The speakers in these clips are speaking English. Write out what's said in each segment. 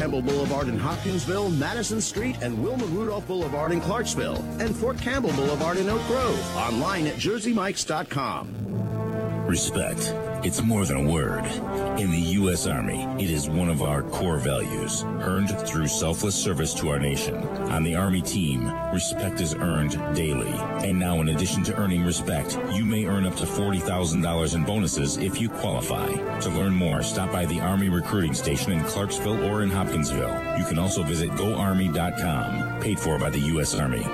Campbell Boulevard in Hopkinsville, Madison Street, and Wilma Rudolph Boulevard in Clarksville, and Fort Campbell Boulevard in Oak Grove. Online at jerseymikes.com. Respect. It's more than a word. In the U.S. Army, it is one of our core values, earned through selfless service to our nation. On the Army team, respect is earned daily. And now, in addition to earning respect, you may earn up to $40,000 in bonuses if you qualify. To learn more, stop by the Army recruiting station in Clarksville or in Hopkinsville. You can also visit GoArmy.com, paid for by the U.S. Army.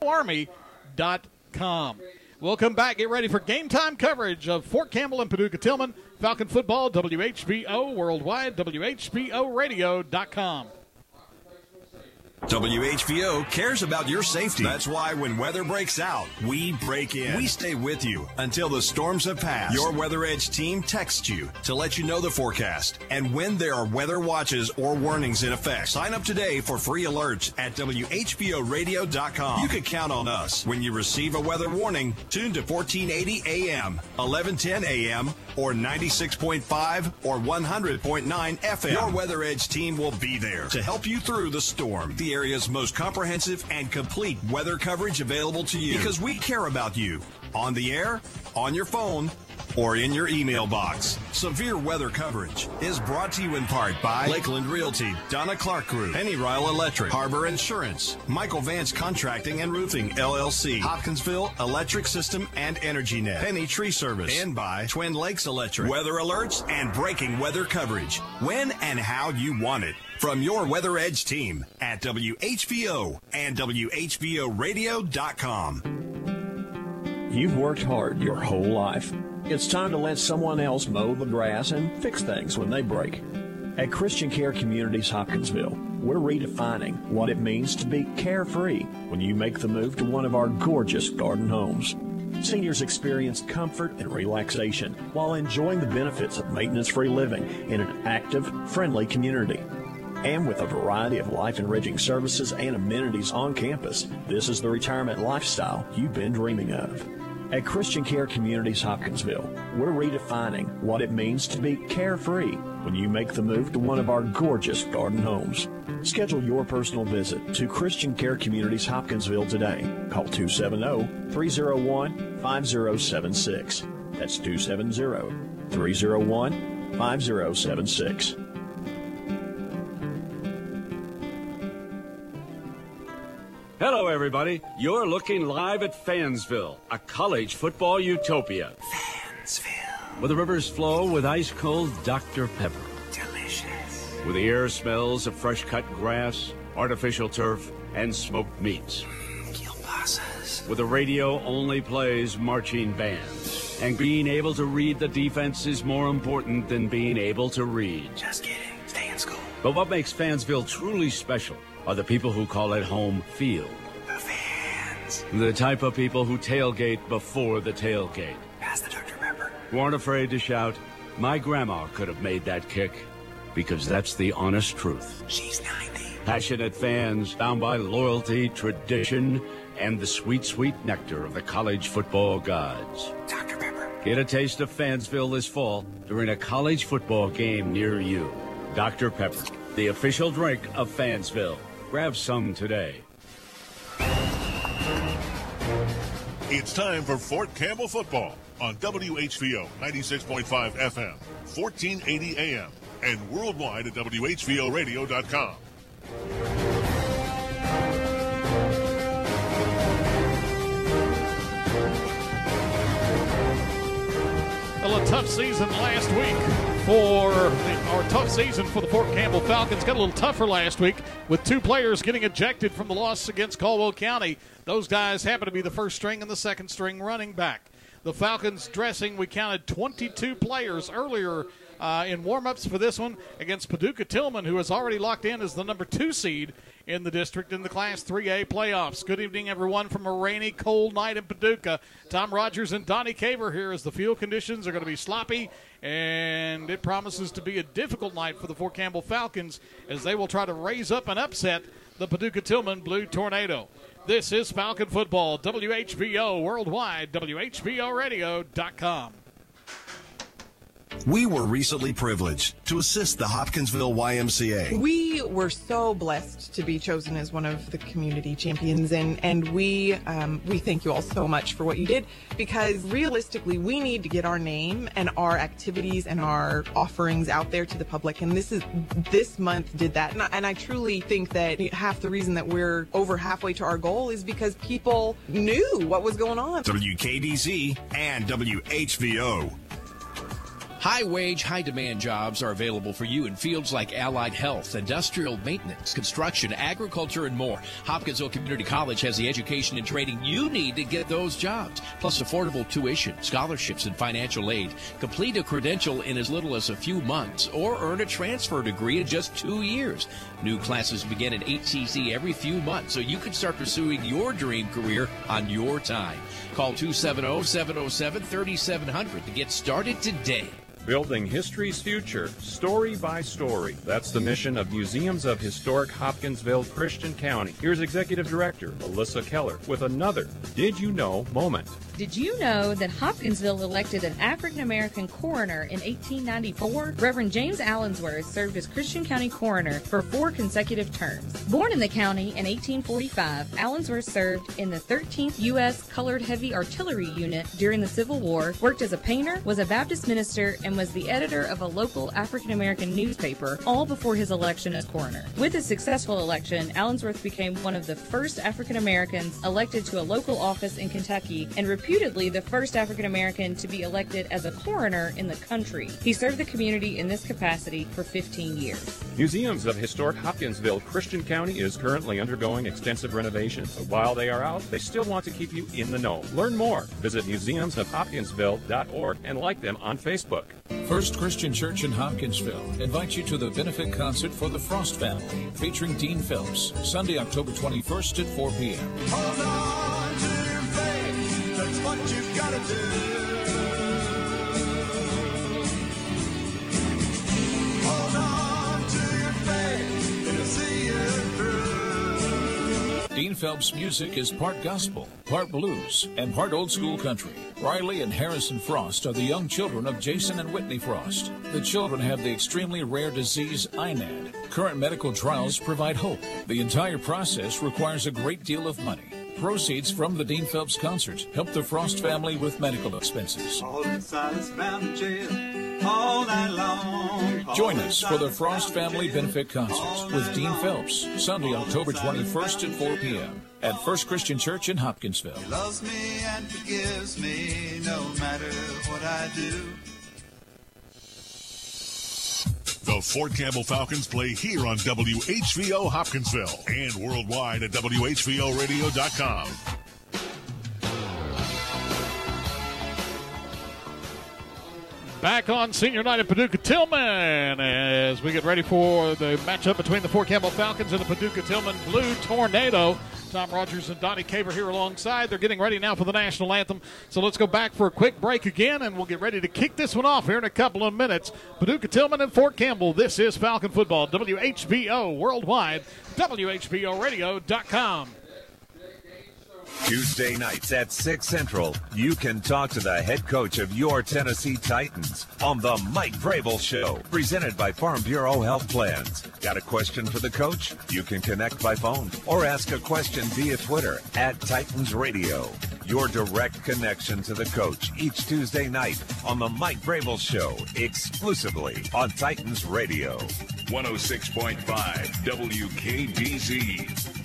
Army.com. We'll come back. Get ready for game time coverage of Fort Campbell and Paducah Tilghman. Falcon football, WHBO worldwide, WHBOradio.com. WHBO cares about your safety. That's why when weather breaks out, we break in. We stay with you until the storms have passed. Your Weather Edge team texts you to let you know the forecast and when there are weather watches or warnings in effect. Sign up today for free alerts at WHBOradio.com. You can count on us. When you receive a weather warning, tune to 1480 AM, 1110 AM, or 96.5 or 100.9 FM. Your Weather Edge team will be there to help you through the storm. The area's most comprehensive and complete weather coverage available to you because we care about you on the air, on your phone, or in your email box. Severe weather coverage is brought to you in part by Lakeland Realty, Donna Clark Group, Penny Ryle Electric, Harbor Insurance, Michael Vance Contracting and Roofing, LLC, Hopkinsville Electric System and Energy Net, Penny Tree Service, and by Twin Lakes Electric. Weather alerts and breaking weather coverage when and how you want it. From your Weather Edge team at WHBO and WHBOradio.com. You've worked hard your whole life. It's time to let someone else mow the grass and fix things when they break. At Christian Care Communities Hopkinsville, we're redefining what it means to be carefree when you make the move to one of our gorgeous garden homes. Seniors experience comfort and relaxation while enjoying the benefits of maintenance-free living in an active, friendly community. And with a variety of life-enriching services and amenities on campus, this is the retirement lifestyle you've been dreaming of. At Christian Care Communities Hopkinsville, we're redefining what it means to be carefree when you make the move to one of our gorgeous garden homes. Schedule your personal visit to Christian Care Communities Hopkinsville today. Call 270-301-5076. That's 270-301-5076. Hello, everybody. You're looking live at Fansville, a college football utopia. Fansville. Where the rivers flow with ice-cold Dr. Pepper. Delicious. Where the air smells of fresh-cut grass, artificial turf, and smoked meats. Kielbasa's. Where the radio only plays marching bands. And being able to read the defense is more important than being able to read. Just kidding. Stay in school. But what makes Fansville truly special are the people who call it home field. The fans. The type of people who tailgate before the tailgate. Pass the Dr. Pepper. Who aren't afraid to shout, "My grandma could have made that kick," because that's the honest truth. She's 90. Passionate fans bound by loyalty, tradition, and the sweet, sweet nectar of the college football gods. Dr. Pepper. Get a taste of Fansville this fall during a college football game near you. Dr. Pepper, the official drink of Fansville. Grab some today. It's time for Fort Campbell football on WHVO 96.5 FM, 1480 AM, and worldwide at WHVOradio.com. Well, a tough season last week or tough season for the Fort Campbell Falcons. Got a little tougher last week with two players getting ejected from the loss against Caldwell County. Those guys happen to be the first string and the second string running back. The Falcons dressing, we counted 22 players earlier in warm-ups for this one against Paducah Tilghman, who is already locked in as the number 2 seed in the district in the Class 3A playoffs. Good evening, everyone, from a rainy, cold night in Paducah. Tom Rogers and Donnie Caver here as the field conditions are going to be sloppy, and it promises to be a difficult night for the Fort Campbell Falcons as they will try to raise up and upset the Paducah Tilghman Blue Tornado. This is Falcon Football, WHBO worldwide, WHBOradio.com. We were recently privileged to assist the Hopkinsville YMCA. We were so blessed to be chosen as one of the community champions, and we thank you all so much for what you did, because realistically, we need to get our name and our activities and our offerings out there to the public, and this month did that. And I truly think that half the reason that we're over halfway to our goal is because people knew what was going on. WKDZ and WHVO. High-wage, high-demand jobs are available for you in fields like allied health, industrial maintenance, construction, agriculture, and more. Hopkinsville Community College has the education and training you need to get those jobs, plus affordable tuition, scholarships, and financial aid. Complete a credential in as little as a few months or earn a transfer degree in just 2 years. New classes begin at HCC every few months, so you can start pursuing your dream career on your time. Call 270-707-3700 to get started today. Building history's future, story by story. That's the mission of Museums of Historic Hopkinsville, Christian County. Here's Executive Director Melissa Keller with another Did You Know moment. Did you know that Hopkinsville elected an African-American coroner in 1894? Reverend James Allensworth served as Christian County coroner for 4 consecutive terms. Born in the county in 1845, Allensworth served in the 13th U.S. Colored Heavy Artillery Unit during the Civil War, worked as a painter, was a Baptist minister, and was the editor of a local African-American newspaper, all before his election as coroner. With his successful election, Allensworth became one of the first African-Americans elected to a local office in Kentucky and reputedly the first African-American to be elected as a coroner in the country. He served the community in this capacity for 15 years. Museums of Historic Hopkinsville, Christian County is currently undergoing extensive renovations. But while they are out, they still want to keep you in the know. Learn more. Visit museumsofhopkinsville.org and like them on Facebook. First Christian Church in Hopkinsville invites you to the benefit concert for the Frost family, featuring Dean Phelps, Sunday, October 21st at 4 p.m. Hold on to your faith, that's what you've got to do. Hold on to your faith, it'll see you through. Dean Phelps' music is part gospel, part blues, and part old school country. Riley and Harrison Frost are the young children of Jason and Whitney Frost. The children have the extremely rare disease INAD. Current medical trials provide hope. The entire process requires a great deal of money. Proceeds from the Dean Phelps concert help the Frost family with medical expenses. All in Silas bound to jail all night long. Join us for the Frost Family Benefit Concert with Dean Phelps, Sunday, October 21st at 4 p.m. at First Christian Church in Hopkinsville. He loves me and forgives me no matter what I do. The Fort Campbell Falcons play here on WHVO Hopkinsville and worldwide at WHVOradio.com. Back on Senior Night at Paducah Tilghman as we get ready for the matchup between the Fort Campbell Falcons and the Paducah Tilghman Blue Tornado. Tom Rogers and Donnie Caver here alongside. They're getting ready now for the national anthem. So let's go back for a quick break again, and we'll get ready to kick this one off here in a couple of minutes. Paducah Tilghman and Fort Campbell. This is Falcon Football, WHBO worldwide, WHBOradio.com. Tuesday nights at 6 Central, you can talk to the head coach of your Tennessee Titans on the Mike Vrabel Show, presented by Farm Bureau Health Plans. Got a question for the coach? You can connect by phone or ask a question via Twitter at Titans Radio. Your direct connection to the coach each Tuesday night on the Mike Vrabel Show, exclusively on Titans Radio. 106.5 WKBZ.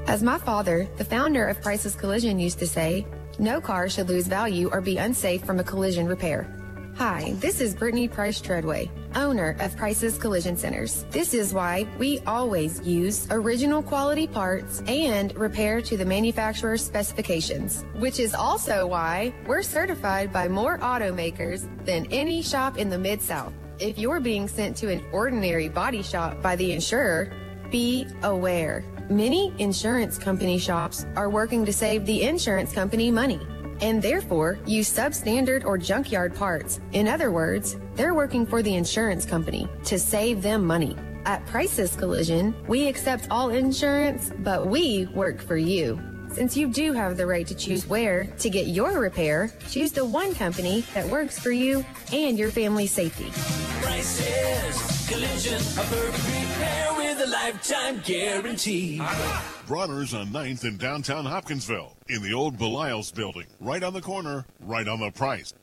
As my father, the founder of Price's Collision, used to say, no car should lose value or be unsafe from a collision repair. Hi, this is Brittany Price Treadway, owner of Price's Collision Centers. This is why we always use original quality parts and repair to the manufacturer's specifications, which is also why we're certified by more automakers than any shop in the Mid-South. If you're being sent to an ordinary body shop by the insurer, be aware. Many insurance company shops are working to save the insurance company money and therefore use substandard or junkyard parts. In other words, they're working for the insurance company to save them money. At Price's Collision, we accept all insurance, but we work for you. Since you do have the right to choose where to get your repair, choose the one company that works for you and your family's safety. Price's Collision, a perfect repair with a lifetime guarantee. Bronner's on 9th in downtown Hopkinsville in the old Belial's building. Right on the corner, right on the price.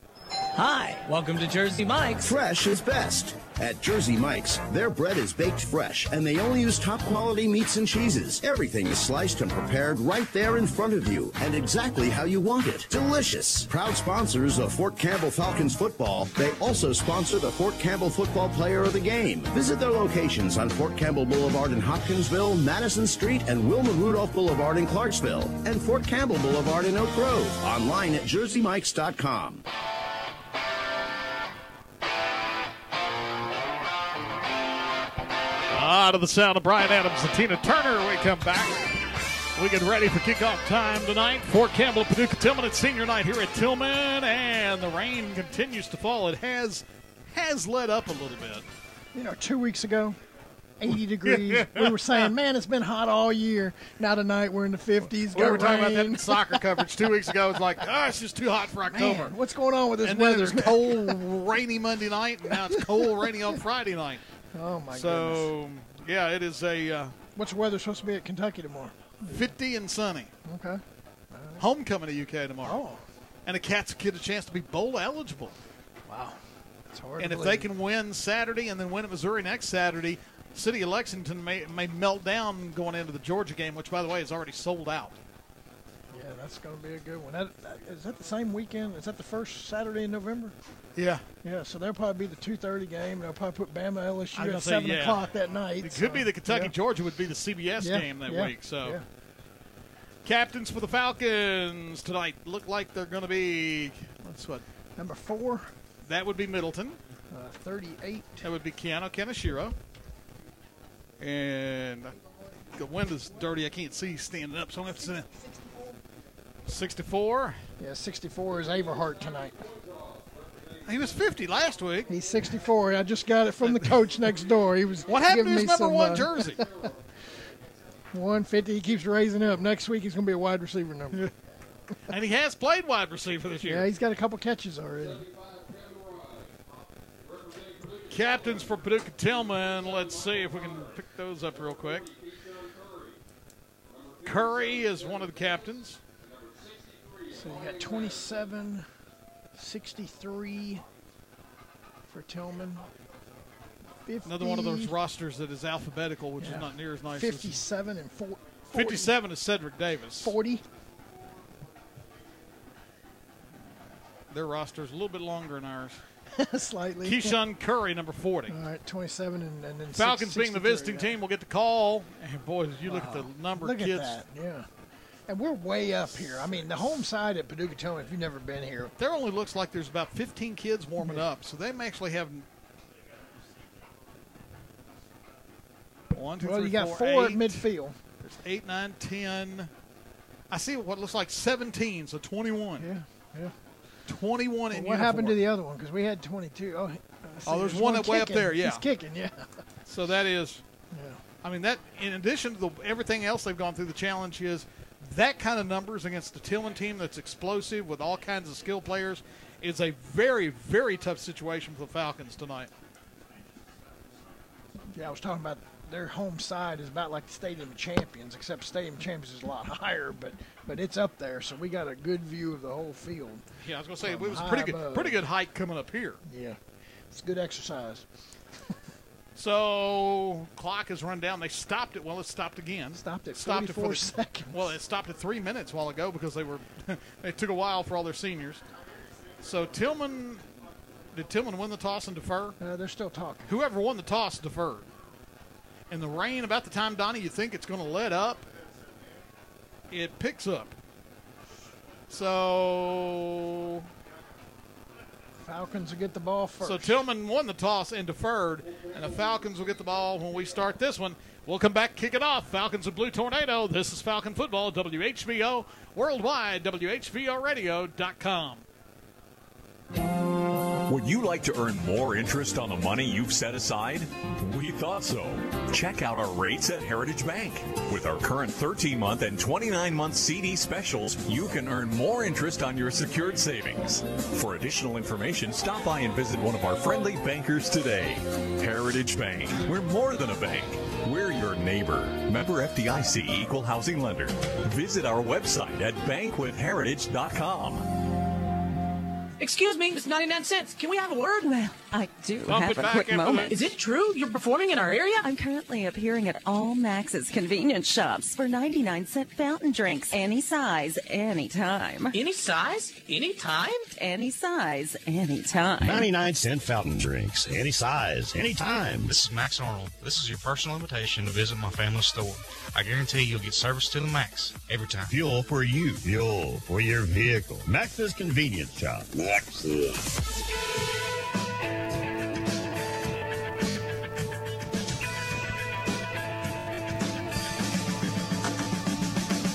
Hi, welcome to Jersey Mike's. Fresh is best. At Jersey Mike's, their bread is baked fresh, and they only use top-quality meats and cheeses. Everything is sliced and prepared right there in front of you, and exactly how you want it. Delicious. Proud sponsors of Fort Campbell Falcons football, they also sponsor the Fort Campbell Football Player of the Game. Visit their locations on Fort Campbell Boulevard in Hopkinsville, Madison Street, and Wilma Rudolph Boulevard in Clarksville, and Fort Campbell Boulevard in Oak Grove. Online at jerseymikes.com. To the sound of Brian Adams and Tina Turner, we come back. We get ready for kickoff time tonight. Fort Campbell, Paducah, Tilghman. It's senior night here at Tilghman, and the rain continues to fall. It has let up a little bit. You know, 2 weeks ago, 80 degrees. We were saying, man, it's been hot all year. Now tonight we're in the 50s. We were talking about that in soccer coverage 2 weeks ago. It's like, it's just too hot for October. Man, what's going on with this and weather? Then it was cold, rainy Monday night, and now it's cold, rainy on Friday night. Oh, my goodness. So, yeah, it is a... what's the weather supposed to be at Kentucky tomorrow? 50 and sunny. Okay. Homecoming to UK tomorrow. Oh. And the Cats get a chance to be bowl eligible. Wow. It's hard and to if believe. they can win Saturday and then win at Missouri next Saturday, City of Lexington may melt down going into the Georgia game, which, by the way, is already sold out. Yeah, that's going to be a good one. Is that the same weekend? Is that the first Saturday in November? Yeah. Yeah, so there'll probably be the 2:30 game. They'll probably put Bama LSU at 7 yeah. o'clock that night. It could be the Kentucky-Georgia would be the CBS game that week. So, captains for the Falcons tonight look like they're going to be, number 4. That would be Middleton. 38. That would be Keanu Kaneshiro. And the wind is dirty. I can't see standing up, so I'm going to have to sit in. 64. Yeah, 64 is Averhart tonight. He was 50 last week. He's 64. I just got it from the coach next door. He was. What happened to his number 1 some, jersey? 150. He keeps raising up. Next week he's going to be a wide receiver number. And he has played wide receiver this year. Yeah, he's got a couple catches already. Captains for Paducah Tilghman. Let's see if we can pick those up real quick. Curry is one of the captains. So you got 27, 63 for Tilghman. 50, another one of those rosters that is alphabetical, which is not near as nice. 57 and 40. 57 is Cedric Davis. 40. Their roster is a little bit longer than ours. Slightly. Keyshawn Curry, number 40. All right, 27 and then Falcons being the visiting team will get the call. And boys, you look at the number of kids. Look at that, yeah. And we're way up here. I mean, the home side at Paducah Tilghman, if you've never been here. There only looks like there's about 15 kids warming up. So they may actually have 1, 2, 3, you got 4, 4 8. at midfield. There's 8, 9, 10. I see what looks like 17, so 21. Yeah. 21 in What happened to the other one? Because we had 22. There's one way up there, yeah. He's kicking, yeah. So that is, yeah. I mean, that in addition to everything else they've gone through, the challenge is that kind of numbers against the Tilghman team that's explosive with all kinds of skill players is a very, very tough situation for the Falcons tonight. Yeah, I was talking about their home side is about like the Stadium Champions, except Stadium Champions is a lot higher, but it's up there, so we got a good view of the whole field. Yeah, I was going to say, it was pretty good hike coming up here. Yeah, it's good exercise. So, clock has run down. They stopped it. Well, it stopped again. Stopped at 44 seconds. Well, it stopped at 3 minutes a while ago because they took a while for all their seniors. So, did Tilghman win the toss and defer? They're still talking. Whoever won the toss deferred. And the rain, about the time, Donnie, you think it's going to let up, it picks up. So Falcons will get the ball first. So Tilghman won the toss and deferred, and the Falcons will get the ball when we start this one. We'll come back, kick it off. Falcons of Blue Tornado. This is Falcon Football, WHVO, worldwide, WHVOradio.com. Would you like to earn more interest on the money you've set aside? We thought so. Check out our rates at Heritage Bank. With our current 13-month and 29-month CD specials, you can earn more interest on your secured savings. For additional information, stop by and visit one of our friendly bankers today. Heritage Bank. We're more than a bank. We're your neighbor. Member FDIC Equal Housing Lender. Visit our website at bankwithheritage.com. Excuse me, it's 99 cents. Can we have a word? Well, I do Bump have it a back quick after moment. that. Is it true you're performing in our area? I'm currently appearing at all Max's convenience shops for 99-cent fountain drinks. Any size, anytime. Any size? Any time? Any size, anytime. 99-cent fountain drinks. Any size, anytime. This is Max Arnold. This is your personal invitation to visit my family store. I guarantee you'll get service to the max every time. Fuel for you. Fuel for your vehicle. Max's Convenience Shop. Max's.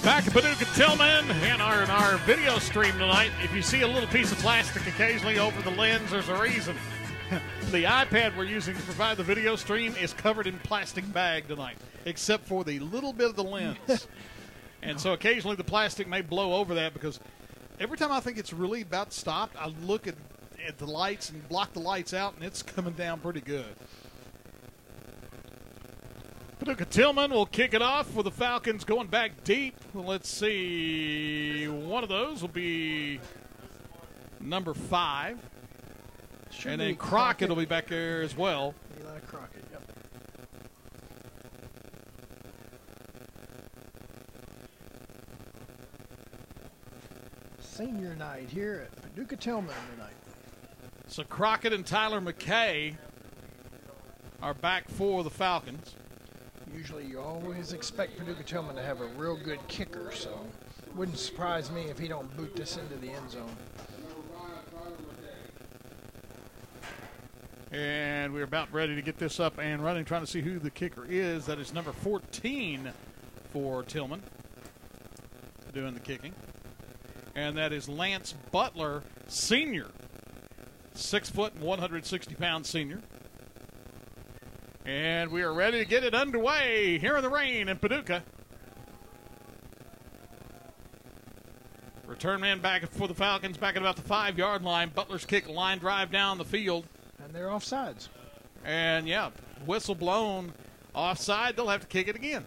Back to Paducah Tilghman and our video stream tonight. If you see a little piece of plastic occasionally over the lens, there's a reason. The iPad we're using to provide the video stream is covered in plastic bag tonight, except for the little bit of the lens. And so occasionally the plastic may blow over that, because every time I think it's really about stopped, I look at the lights and block the lights out, and it's coming down pretty good. Paducah Tilghman will kick it off with the Falcons going back deep. Well, let's see. One of those will be number 5. And then Crockett will be back there as well. Eli Crockett, yep. Senior night here at Paducah Tilghman tonight. So Crockett and Tyler McKay are back for the Falcons. Usually you always expect Paducah Tilghman to have a real good kicker, so it wouldn't surprise me if he don't boot this into the end zone. And we're about ready to get this up and running, trying to see who the kicker is. That is number 14 for Tilghman doing the kicking. And that is Lance Butler, senior. 6 foot and 160-pound senior. And we are ready to get it underway here in the rain in Paducah. Return man back for the Falcons, back at about the 5-yard line. Butler's kick, line drive down the field. And they're offsides. And, yeah, whistle blown offside. They'll have to kick it again.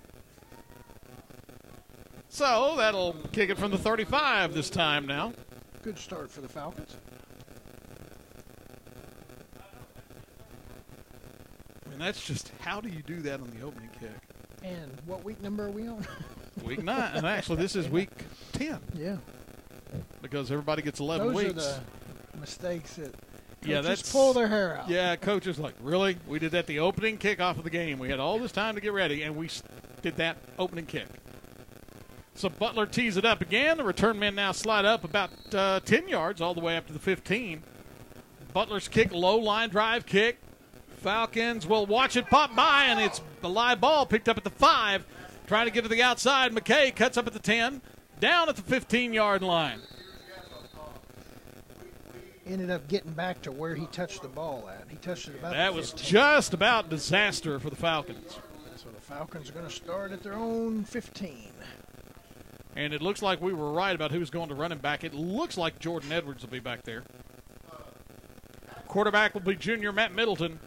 So that'll kick it from the 35 this time now. Good start for the Falcons. And that's just, how do you do that on the opening kick? And what week number are we on? Week 9. And actually, this is week 10. Yeah. Because everybody gets 11 weeks. Those are the mistakes that coaches that's pull their hair out. Yeah, coaches like, really? We did that the opening kickoff of the game. We had all this time to get ready, and we did that opening kick. So Butler tees it up again. The return men now slide up about 10 yards all the way up to the 15. Butler's kick, low line drive kick. Falcons will watch it pop by, and it's the live ball picked up at the 5. Trying to get to the outside. McKay cuts up at the 10. Down at the 15-yard line. Ended up getting back to where he touched the ball at. He touched it about that was just about disaster for the Falcons. So the Falcons are going to start at their own 15. And it looks like we were right about who's going to running back. It looks like Jordan Edwards will be back there. Quarterback will be junior Matt Middleton.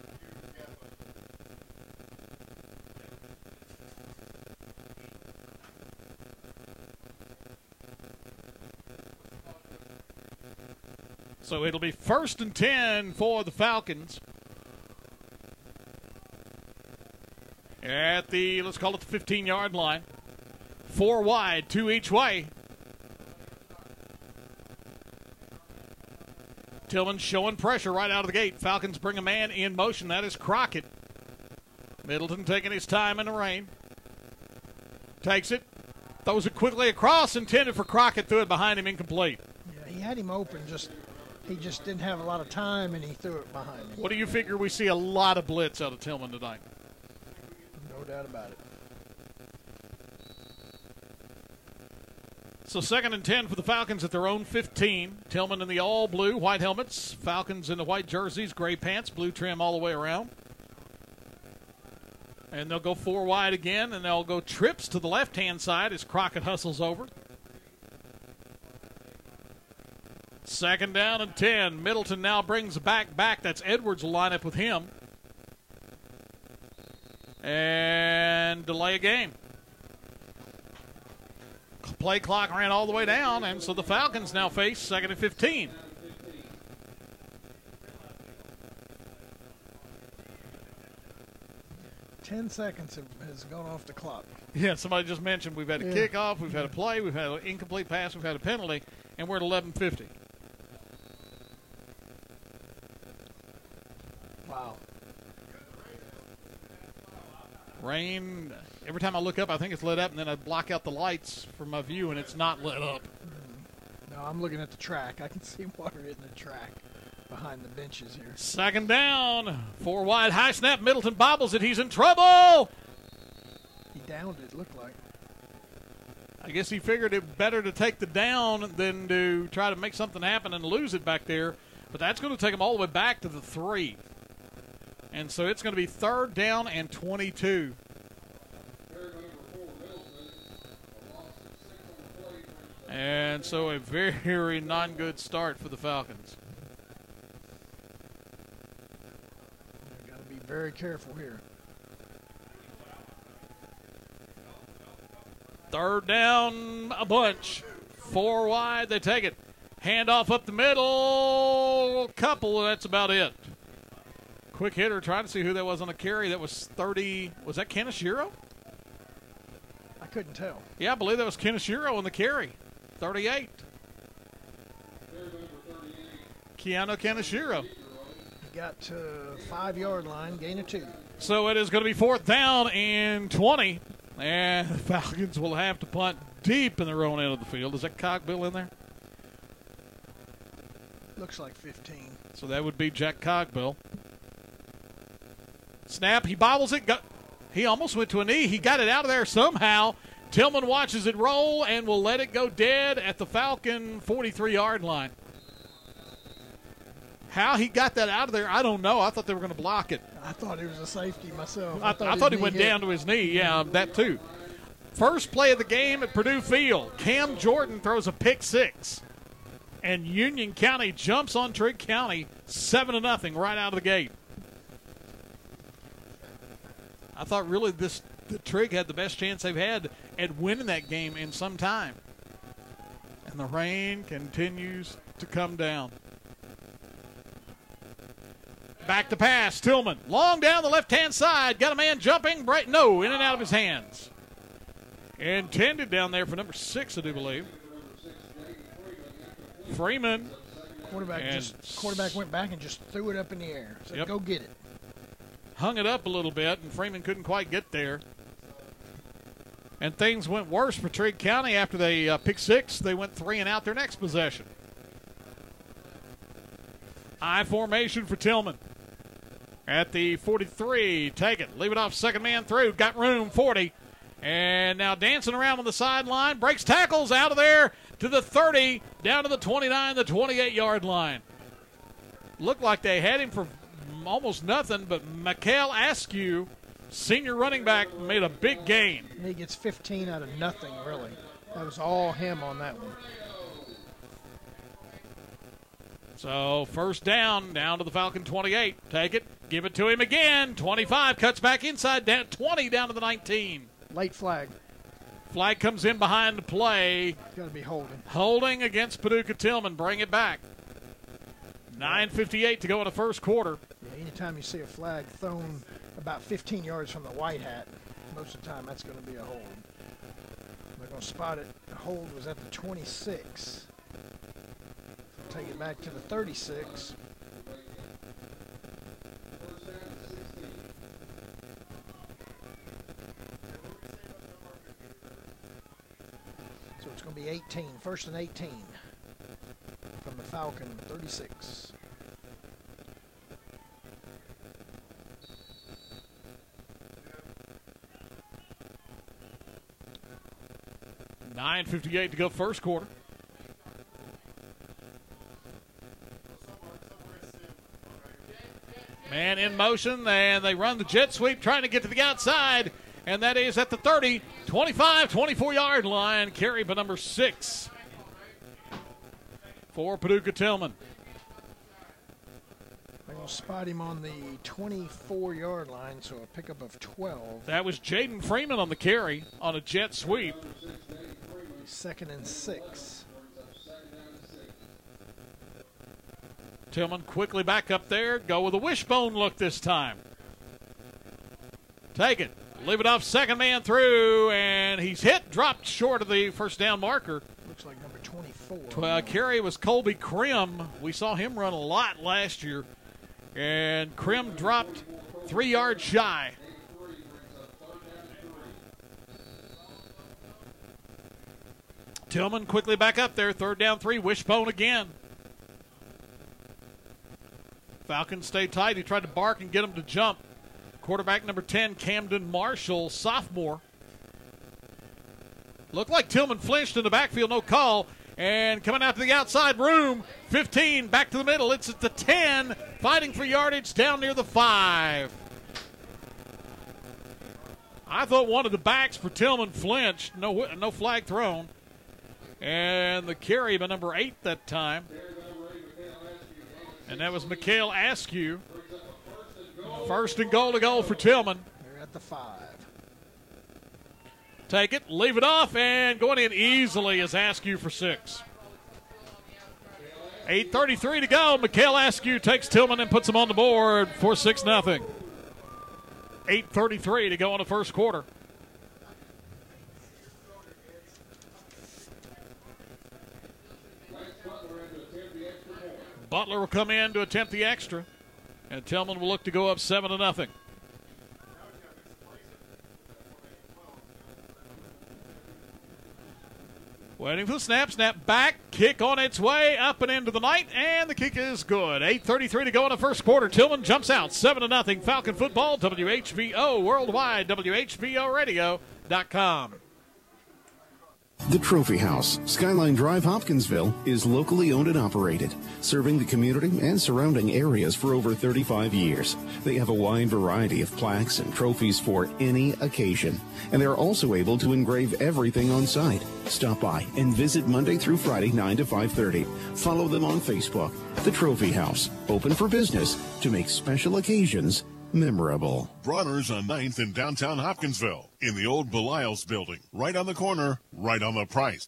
So it'll be 1st and 10 for the Falcons. At the, let's call it the 15-yard line. 4 wide, 2 each way. Tilghman showing pressure right out of the gate. Falcons bring a man in motion. That is Crockett. Middleton taking his time in the rain. Takes it. Throws it quickly across. Intended for Crockett. Threw it behind him. Incomplete. Yeah, he had him open. He just didn't have a lot of time, and he threw it behind him. What do you figure we see a lot of blitz out of Tilghman tonight? No doubt about it. So 2nd and 10 for the Falcons at their own 15. Tilghman in the all blue, white helmets. Falcons in the white jerseys, gray pants, blue trim all the way around. And they'll go 4 wide again, and they'll go trips to the left-hand side as Crockett hustles over. 2nd down and 10. Middleton now brings back. That's Edwards will line up with him. And delay a game. Play clock ran all the way down, and so the Falcons now face 2nd and 15. 10 seconds has gone off the clock. Yeah, somebody just mentioned we've had a kickoff, we've had a play, we've had an incomplete pass, we've had a penalty, and we're at 11:50. Wow. Rain, every time I look up, I think it's lit up, and then I block out the lights from my view, and it's not lit up. No, I'm looking at the track. I can see water hitting the track behind the benches here. Second down, 4 wide, high snap. Middleton bobbles it. He's in trouble. He downed it, looked like. I guess he figured it better to take the down than to try to make something happen and lose it back there. But that's going to take him all the way back to the 3. And so it's going to be 3rd down and 22. And so a very non-good start for the Falcons. Got to be very careful here. 3rd down, a bunch. 4 wide, they take it. Handoff up the middle. Couple, that's about it. Quick hitter, trying to see who that was on the carry. That was 30. Was that Kaneshiro? I couldn't tell. Yeah, I believe that was Kaneshiro on the carry. 38. Keanu Kaneshiro. He got to 5-yard line, gain of 2. So it is going to be 4th down and 20. And the Falcons will have to punt deep in their own end of the field. Is that Cogbill in there? Looks like 15. So that would be Jack Cogbill. Snap, he bobbles it. He almost went to a knee. He got it out of there somehow. Tilghman watches it roll and will let it go dead at the Falcon 43-yard line. How he got that out of there, I don't know. I thought they were going to block it. I thought it was a safety myself. I thought he went down to his knee. Yeah, that too. First play of the game at Purdue Field. Cam Jordan throws a pick 6. And Union County jumps on Trigg County 7-0 right out of the gate. I thought really the Trigg had the best chance they've had at winning that game in some time. And the rain continues to come down. Back to pass, Tilghman. Long down the left-hand side. Got a man jumping. No, in and out of his hands. Intended down there for number 6, I do believe. Freeman. Quarterback went back and just threw it up in the air. Said, go get it. Hung it up a little bit, and Freeman couldn't quite get there. And things went worse for Trigg County after they picked 6. They went 3 and out their next possession. I formation for Tilghman. At the 43, take it. Leave it off, second man through. Got room, 40. And now dancing around on the sideline. Breaks tackles out of there to the 30, down to the 29, the 28-yard line. Looked like they had him for almost nothing, but Mikael Askew, senior running back, made a big gain. He gets 15 out of nothing, really. That was all him on that one. So first down to the Falcon 28. Take it, give it to him again. 25, cuts back inside, down 20, down to the 19. Late flag. Flag comes in behind the play. Got to be holding. Holding against Paducah Tilghman. Bring it back. 9:58 to go in the first quarter. Yeah, anytime you see a flag thrown about 15 yards from the white hat, most of the time that's going to be a hold. They're going to spot it. The hold was at the 26. Take it back to the 36. So it's going to be 18, first and 18 from the Falcon 36. $9:58 to go first quarter. Man in motion, and they run the jet sweep trying to get to the outside, and that is at the 30, 25, 24-yard line. Carry by number 6 for Paducah Tilghman. They're going to spot him on the 24-yard line, so a pickup of 12. That was Jaden Freeman on the carry on a jet sweep. 2nd and 6. Tilghman quickly back up there. Go with a wishbone look this time. Take it. Leave it off, second man through, and he's hit, dropped short of the first down marker. Looks like number 24. Carry was Colby Krim. We saw him run a lot last year, and Krim dropped 3 yards shy. Tilghman quickly back up there, third down 3, wishbone again. Falcons stay tight. He tried to bark and get him to jump. Quarterback number 10, Camden Marshall, sophomore. Looked like Tilghman flinched in the backfield, no call. And coming out to the outside room, 15, back to the middle. It's at the 10, fighting for yardage down near the 5. I thought one of the backs for Tilghman flinched. No flag thrown. And the carry by number 8 that time. And that was Mikhail Askew. First and goal to go for Tilghman. They're at the 5. Take it, leave it off, and going in easily is Askew for 6. 8:33 to go. Mikhail Askew takes Tilghman and puts him on the board for 6-0. 8:33 to go in the first quarter. Butler will come in to attempt the extra, and Tilghman will look to go up 7-0. Waiting for the snap, snap back, kick on its way, up and into the night, and the kick is good. 8:33 to go in the first quarter. Tilghman jumps out, 7-0. Falcon football, WHVO worldwide, WHVOradio.com. The Trophy House, Skyline Drive, Hopkinsville, is locally owned and operated, serving the community and surrounding areas for over 35 years. They have a wide variety of plaques and trophies for any occasion, and they're also able to engrave everything on site. Stop by and visit Monday through Friday, 9 to 5:30. Follow them on Facebook. The Trophy House, open for business to make special occasions memorable. Bronner's on 9th in downtown Hopkinsville, in the old Belial's building. Right on the corner, right on the price.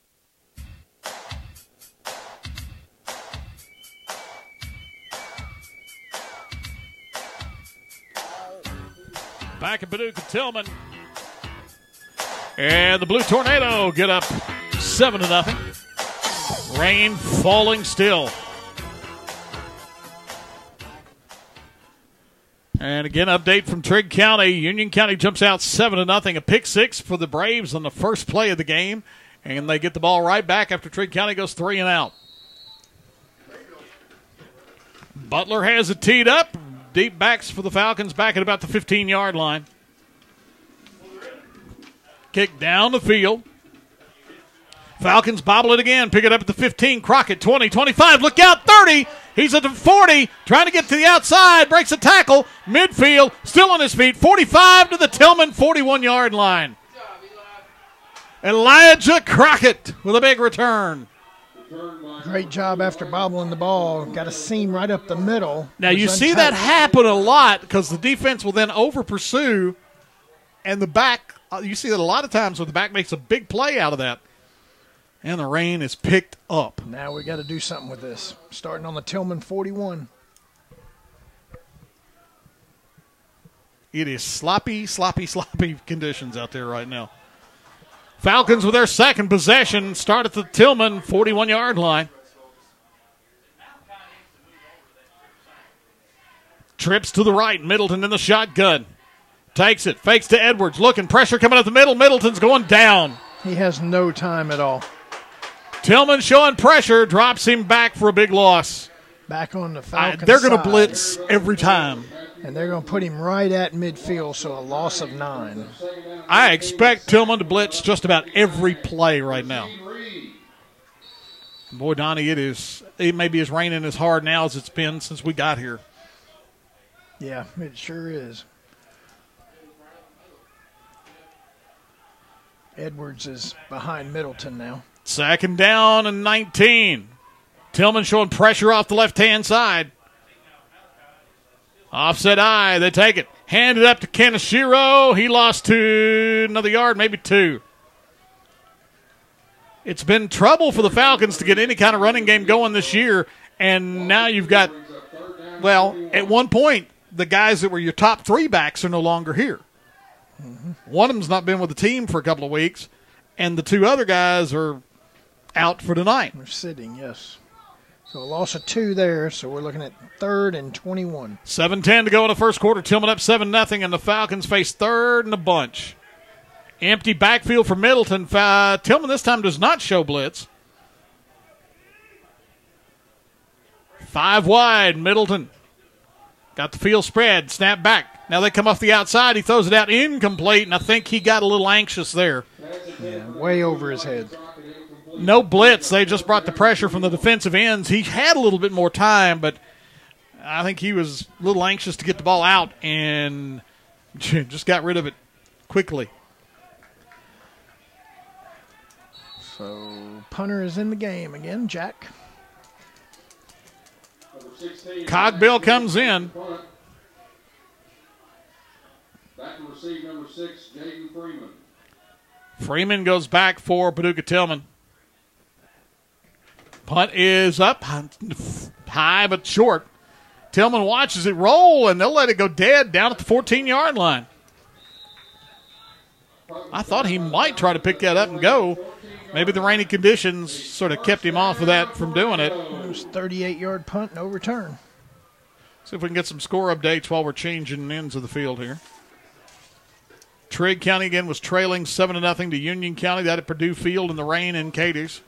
Back at Paducah, Tilghman. And the Blue Tornado get up 7-0. Rain falling still. And again, update from Trigg County. Union County jumps out 7-0. A pick 6 for the Braves on the first play of the game. And they get the ball right back after Trigg County goes 3 and out. Butler has it teed up. Deep backs for the Falcons back at about the 15-yard line. Kick down the field. Falcons bobble it again. Pick it up at the 15. Crockett, 20, 25. Look out, 30. He's at the 40. Trying to get to the outside. Breaks a tackle. Midfield. Still on his feet. 45 to the Tilghman 41-yard line. Elijah Crockett with a big return. Great job after bobbling the ball. Got a seam right up the middle. Now, you see that happen a lot because the defense will then over-pursue, and the back, you see that a lot of times where the back makes a big play out of that. And the rain is picked up. Now we got to do something with this. Starting on the Tilghman 41. It is sloppy conditions out there right now. Falcons with their second possession start at the Tilghman 41-yard line. Trips to the right. Middleton in the shotgun. Takes it. Fakes to Edwards. Looking. Pressure coming up the middle. Middleton's going down. He has no time at all. Tilghman showing pressure, drops him back for a big loss. Back on the Falcons They're going to side. blitz every time. And they're going to put him right at midfield, so a loss of 9. I expect Tilghman to blitz just about every play right now. Boy, Donnie, it may be as raining as hard now as it's been since we got here. Yeah, it sure is. Edwards is behind Middleton now. Second down and 19. Tilghman showing pressure off the left-hand side. Offset eye, they take it. Hand it up to Kaneshiro. He lost to another yard, maybe 2. It's been trouble for the Falcons to get any kind of running game going this year, and now you've got, well, at one point, the guys that were your top 3 backs are no longer here. One of them's not been with the team for a couple of weeks, and the two other guys are out for tonight. They're sitting, yes. So a loss of 2 there, so we're looking at 3rd and 21. 7:10 to go in the first quarter. Tilghman up 7-0, and the Falcons face 3rd and a bunch. Empty backfield for Middleton. Tilghman this time does not show blitz. 5 wide, Middleton. Got the field spread, snap back. Now they come off the outside. He throws it out incomplete, and I think he got a little anxious there. Yeah, way over his head. No blitz. They just brought the pressure from the defensive ends. He had a little bit more time, but I think he was a little anxious to get the ball out and just got rid of it quickly. So punter is in the game again, Jack. Campbell comes in. Back to receive number 6, Jaden Freeman. Freeman goes back for Paducah Tilghman. Punt is up, high but short. Tilghman watches it roll, and they'll let it go dead down at the 14-yard line. I thought he might try to pick that up and go. Maybe the rainy conditions sort of kept him off of that from doing it. It was a 38-yard punt, no return. See if we can get some score updates while we're changing ends of the field here. Trigg County again was trailing 7-0 to Union County. That at Purdue Field in the rain in Cadiz.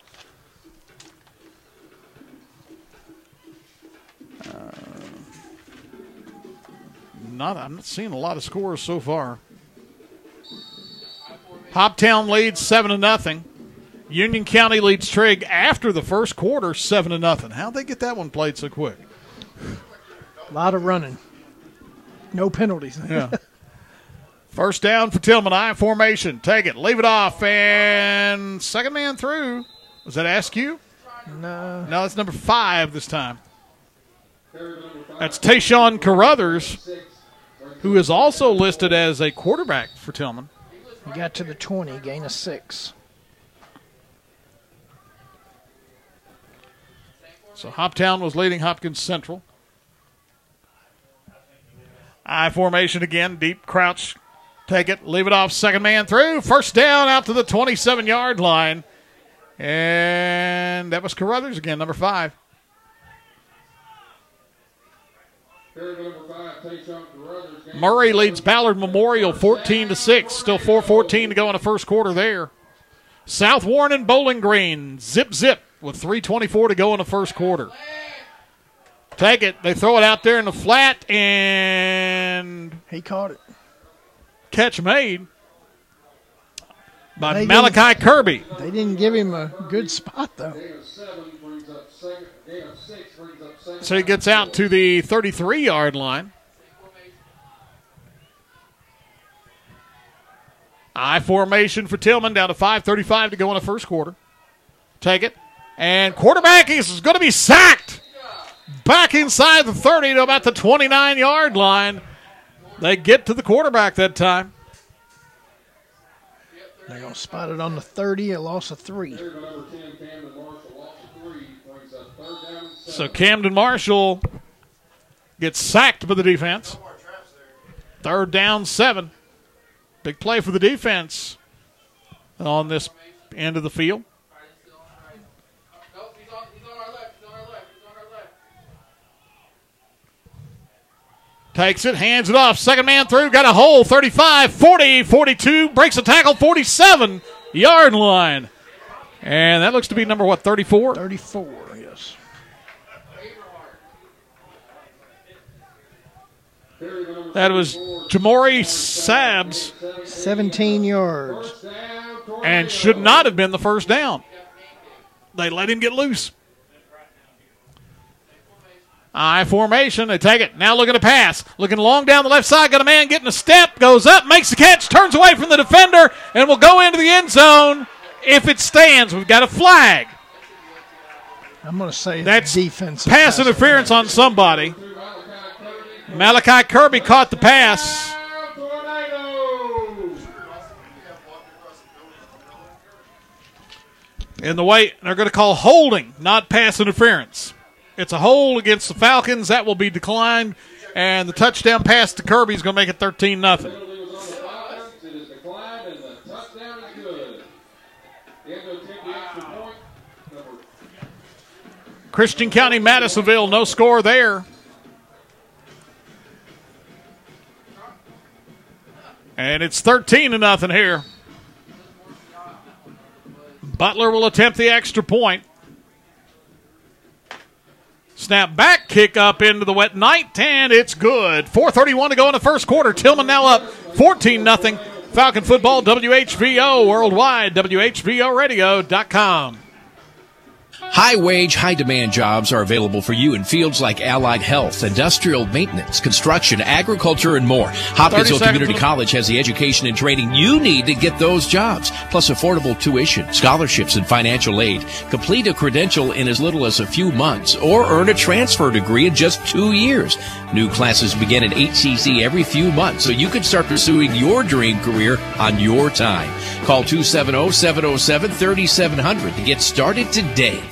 I'm not seeing a lot of scores so far. Hoptown leads 7-0. Union County leads Trigg after the first quarter 7-0. How'd they get that one played so quick? A lot of running. No penalties. Yeah. First down for Tilghman. I formation. Take it. Leave it off. And second man through. Was that Askew? No. No, it's number 5 this time. That's Tayshawn Carruthers, who is also listed as a quarterback for Tilghman. He got to the 20, gain of 6. So Hoptown was leading Hopkins Central. I formation again, deep crouch. Take it, leave it off, second man through. First down out to the 27-yard line. And that was Carruthers again, number 5. Murray leads Ballard Memorial 14-6. Still 4:14 to go in the first quarter there. South Warren and Bowling Green, zip with 3:24 to go in the first quarter. Take it. They throw it out there in the flat, and he caught it. Catch made by Malachi Kirby. They didn't give him a good spot, though. So he gets out to the 33-yard line. I formation for Tilghman, down to 5:35 to go in the first quarter. Take it. And quarterback is going to be sacked. Back inside the 30 to about the 29-yard line. They get to the quarterback that time. They're going to spot it on the 30, a loss of 3. So Camden Marshall gets sacked by the defense. 3rd down, 7. Big play for the defense on this end of the field. Takes it, hands it off. Second man through, got a hole. 35, 40, 42, breaks a tackle, 47-yard line. And that looks to be number, what, 34? 34, yes. That was Jamori Sabs. 17 yards. And should not have been the first down. They let him get loose. I formation. They take it. Now looking to pass. Looking long down the left side. Got a man getting a step. Goes up. Makes the catch. Turns away from the defender. And will go into the end zone. If it stands, we've got a flag. I'm going to say that's defensive pass interference on somebody. Malachi Kirby caught the pass. In the way, they're going to call holding, not pass interference. It's a hold against the Falcons. That will be declined. And the touchdown pass to Kirby is going to make it 13-0. Christian County, Madisonville, no score there. And it's 13-0 here. Butler will attempt the extra point. Snap back, kick up into the wet night, and it's good. 4:31 to go in the first quarter. Tilghman now up 14-0. Falcon football, WHVO worldwide, WHVOradio.com. High-wage, high-demand jobs are available for you in fields like allied health, industrial maintenance, construction, agriculture, and more. Hopkinsville Community College has the education and training you need to get those jobs, plus affordable tuition, scholarships, and financial aid. Complete a credential in as little as a few months or earn a transfer degree in just 2 years. New classes begin at HCC every few months, so you can start pursuing your dream career on your time. Call 270-707-3700 to get started today.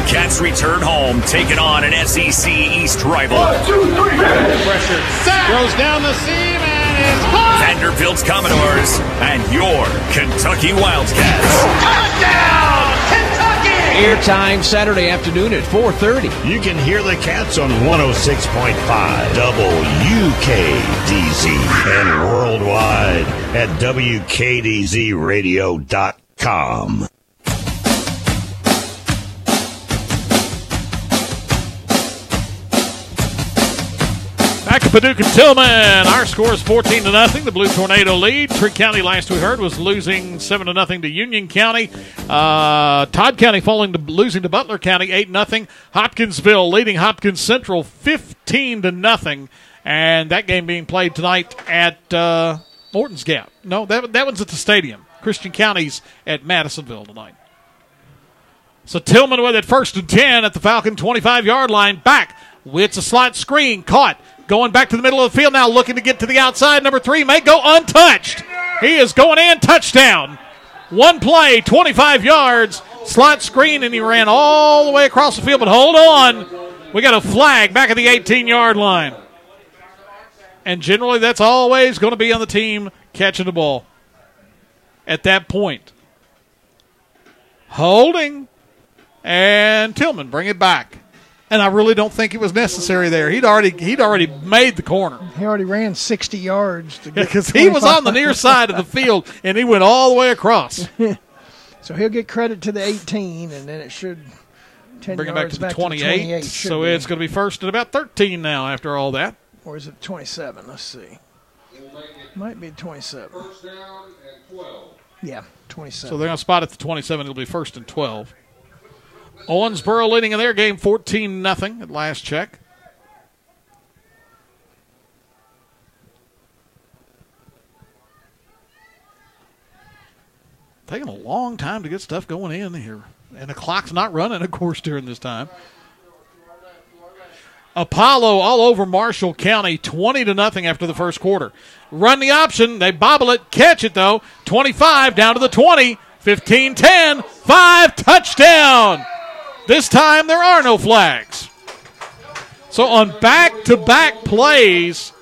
Cats return home, taking on an SEC East rival. 1, 2, 3, pressure. Throws down the seam and is caught. Vanderbilt's Commodores and your Kentucky Wildcats. Touchdown, Kentucky! Airtime Saturday afternoon at 4:30. You can hear the Cats on 106.5 WKDZ and worldwide at WKDZradio.com. Back to Paducah Tilghman. Our score is 14-0. The Blue Tornado lead. Trigg County, last we heard, was losing 7-0 to Union County. Todd County losing to Butler County 8-0. Hopkinsville leading Hopkins Central 15-0. And that game being played tonight at Morton's Gap. No, that one's at the stadium. Christian County's at Madisonville tonight. So Tilghman with it, 1st and 10 at the Falcon 25-yard line. Back. It's a slot screen. Caught. Going back to the middle of the field now, looking to get to the outside. Number 3 may go untouched. He is going in. Touchdown. One play, 25 yards. Slot screen, and he ran all the way across the field. But hold on. We got a flag back at the 18-yard line. And generally that's always going to be on the team catching the ball at that point. Holding. And Tilghman bring it back. And I really don't think it was necessary there. He'd already made the corner. He already ran 60 yards. Because he was on the near side of the field, and he went all the way across. So he'll get credit to the 18, and then it should 10 bring it yards back to the 28. So it's going to be 1st and about 13 now after all that. Or is it 27? Let's see. Might be 27. First down and 12. Yeah, 27. So they're going to spot at the 27. It'll be 1st and 12. Owensboro leading in their game 14-0 at last check. Taking a long time to get stuff going in here. And the clock's not running, of course, during this time. Apollo all over Marshall County, 20-0 after the first quarter. Run the option. They bobble it. Catch it, though. 25 down to the 20. 15-10. 5 touchdown. This time there are no flags. So on back-to-back plays,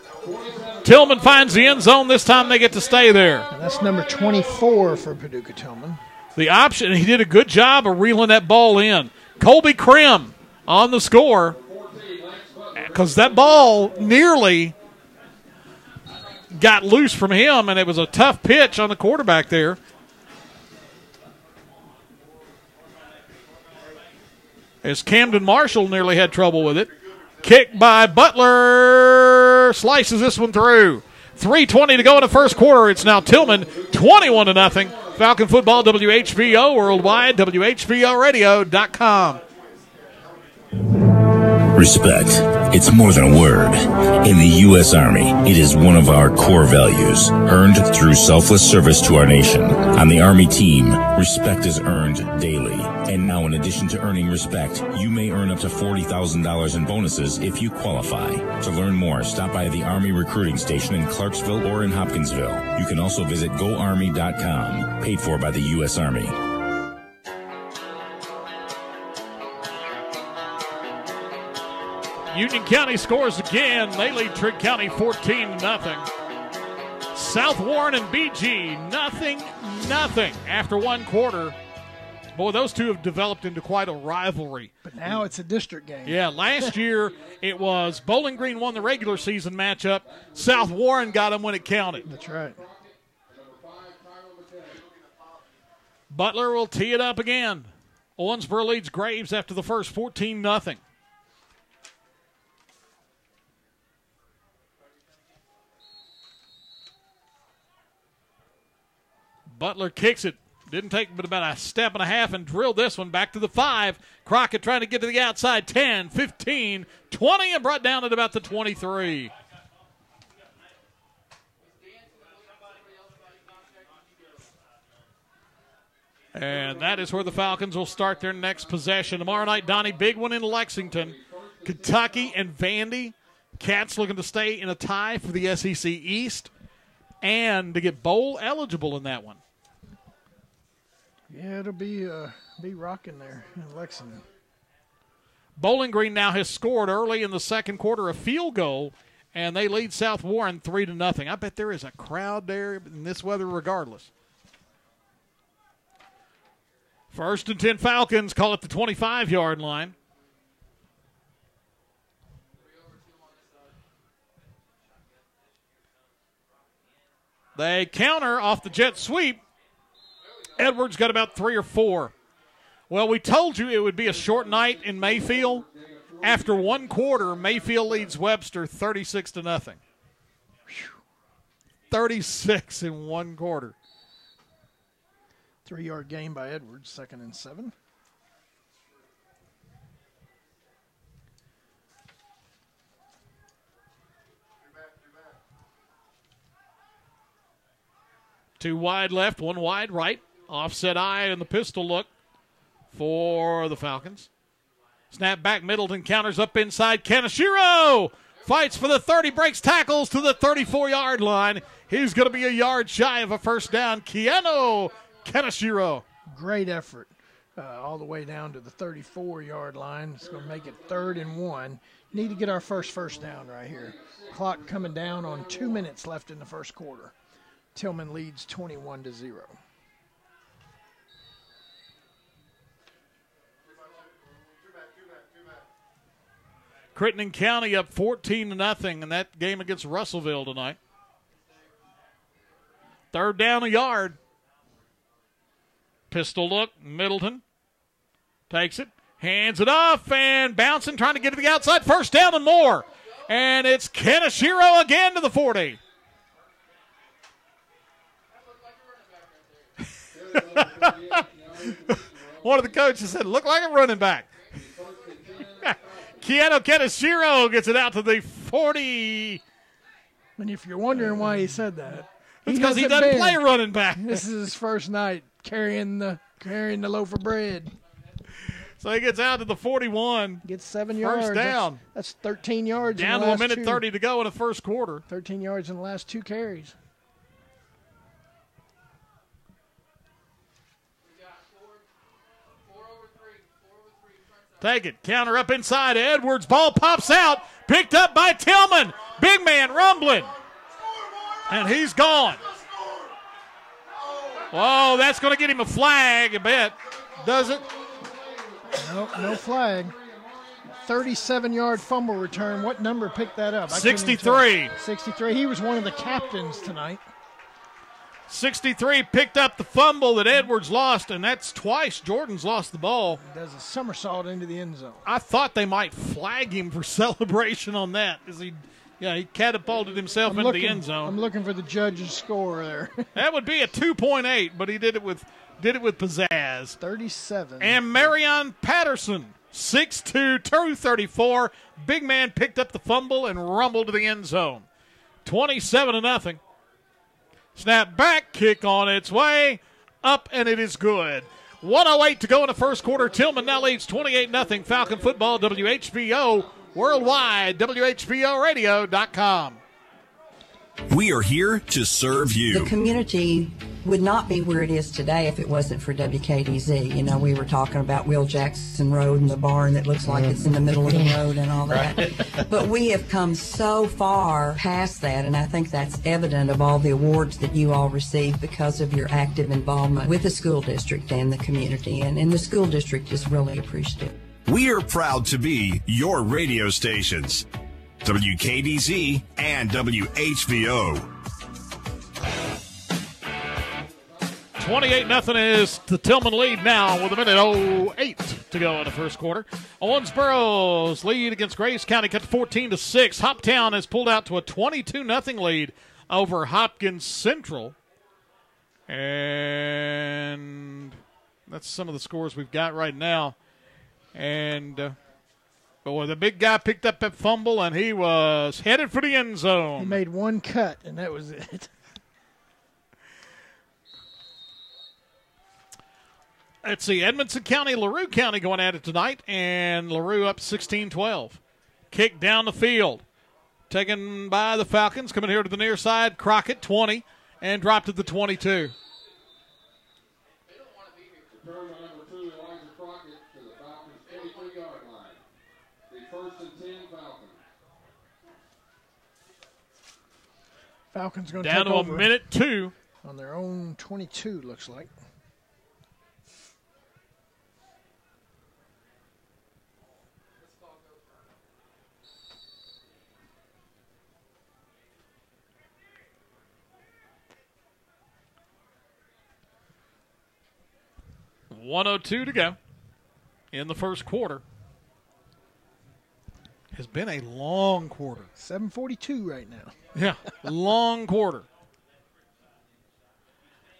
Tilghman finds the end zone. This time they get to stay there. And that's number 24 for Paducah Tilghman. The option, he did a good job of reeling that ball in. Colby Krim on the score because that ball nearly got loose from him, and it was a tough pitch on the quarterback there. As Camden Marshall nearly had trouble with it. Kick by Butler. Slices this one through. 3:20 to go in the first quarter. It's now Tilghman 21-0. Falcon football, WHVO worldwide, WHVOradio.com. Respect. It's more than a word. In the U.S. Army, it is one of our core values, earned through selfless service to our nation. On the Army team, respect is earned daily. And now, in addition to earning respect, you may earn up to $40,000 in bonuses if you qualify. To learn more, stop by the Army Recruiting Station in Clarksville or in Hopkinsville. You can also visit GoArmy.com, paid for by the U.S. Army. Union County scores again. They lead Trigg County 14-0. South Warren and BG, nothing after one quarter. Boy, those two have developed into quite a rivalry. But now it's a district game. Yeah, last year it was Bowling Green won the regular season matchup. South Warren got them when it counted. That's right. Butler will tee it up again. Owensboro leads Graves after the first 14-0. Butler kicks it. Didn't take but about a step and a half and drilled this one back to the 5. Crockett trying to get to the outside. 10, 15, 20, and brought down at about the 23. And that is where the Falcons will start their next possession. Tomorrow night, Donnie, big one in Lexington. Kentucky and Vandy. Cats looking to stay in a tie for the SEC East and to get bowl eligible in that one. Yeah, it'll be rocking there in Lexington. Bowling Green now has scored early in the second quarter a field goal, and they lead South Warren 3-0. I bet there is a crowd there in this weather regardless. 1st and 10 Falcons, call it the 25-yard line. They counter off the jet sweep. Edwards got about 3 or 4. Well, we told you it would be a short night in Mayfield. After one quarter, Mayfield leads Webster 36-0. 36 in one quarter. 3-yard gain by Edwards, 2nd and 7. Two wide left, one wide right. Offset eye and the pistol look for the Falcons. Snap back, Middleton counters up inside. Kaneshiro fights for the 30, breaks tackles to the 34-yard line. He's going to be a yard shy of a first down. Kaneshiro. Great effort all the way down to the 34-yard line. It's going to make it 3rd and 1. Need to get our first down right here. Clock coming down on 2 minutes left in the first quarter. Tilghman leads 21-0. Crittenden County up 14-0 in that game against Russellville tonight. 3rd down a yard. Pistol look, Middleton takes it, hands it off, and bouncing, trying to get to the outside. 1st down and more. And it's Kaneshiro again to the 40. One of the coaches said, look like a running back. Kaneshiro gets it out to the 40. And if you're wondering why he said that, it's because he doesn't play running back. This is his first night carrying the loaf of bread. So he gets out to the 41. Gets 7 yards. First down. That's 13 yards. Down to a minute 30 to go in the first quarter. 13 yards in the last 2 carries. Take it. Counter up inside. Edwards. Ball pops out. Picked up by Tilghman. Big man rumbling. And he's gone. Whoa, that's going to get him a flag, I bet. Does it? Nope, no flag. 37-yard fumble return. What number picked that up? 63. 63. He was one of the captains tonight. 63 picked up the fumble that Edwards lost, and that's twice Jordan's lost the ball. He does a somersault into the end zone. I thought they might flag him for celebration on that. He catapulted himself into the end zone. I'm looking for the judge's score there. That would be a 2.8, but he did it with pizzazz. 37. And Marion Patterson, 6'2", 234. Big man picked up the fumble and rumbled to the end zone. 27-0. Snap back, kick on its way, up, and it is good. 1:08 to go in the first quarter. Tilghman now leads 28-0. Falcon football, WHBO, worldwide, WHBOradio.com. We are here to serve you. The community would not be where it is today if it wasn't for WKDZ. You know, we were talking about Will Jackson Road and the barn that looks like it's in the middle of the road and all that. Right. But we have come so far past that, and I think that's evident of all the awards that you all receive because of your active involvement with the school district and the community. And the school district is really appreciative. We are proud to be your radio stations. WKDZ and WHBO. 28-0 is the Tilghman lead now with 1:08 to go in the first quarter. Owensboro's lead against Grace County cut to 14-6. Hoptown has pulled out to a 22-0 lead over Hopkins Central. And that's some of the scores we've got right now. And boy, the big guy picked up that fumble, and he was headed for the end zone. He made one cut, and that was it. Let's see, Edmondson County, LaRue County going at it tonight, and LaRue up 16-12. Kick down the field. Taken by the Falcons, coming here to the near side. Crockett, 20, and dropped at the 22. Falcons going to down take to over a minute 2 on their own 22. Looks like. .102 to go in the first quarter. Has been a long quarter. 7:42 right now. Yeah, long quarter.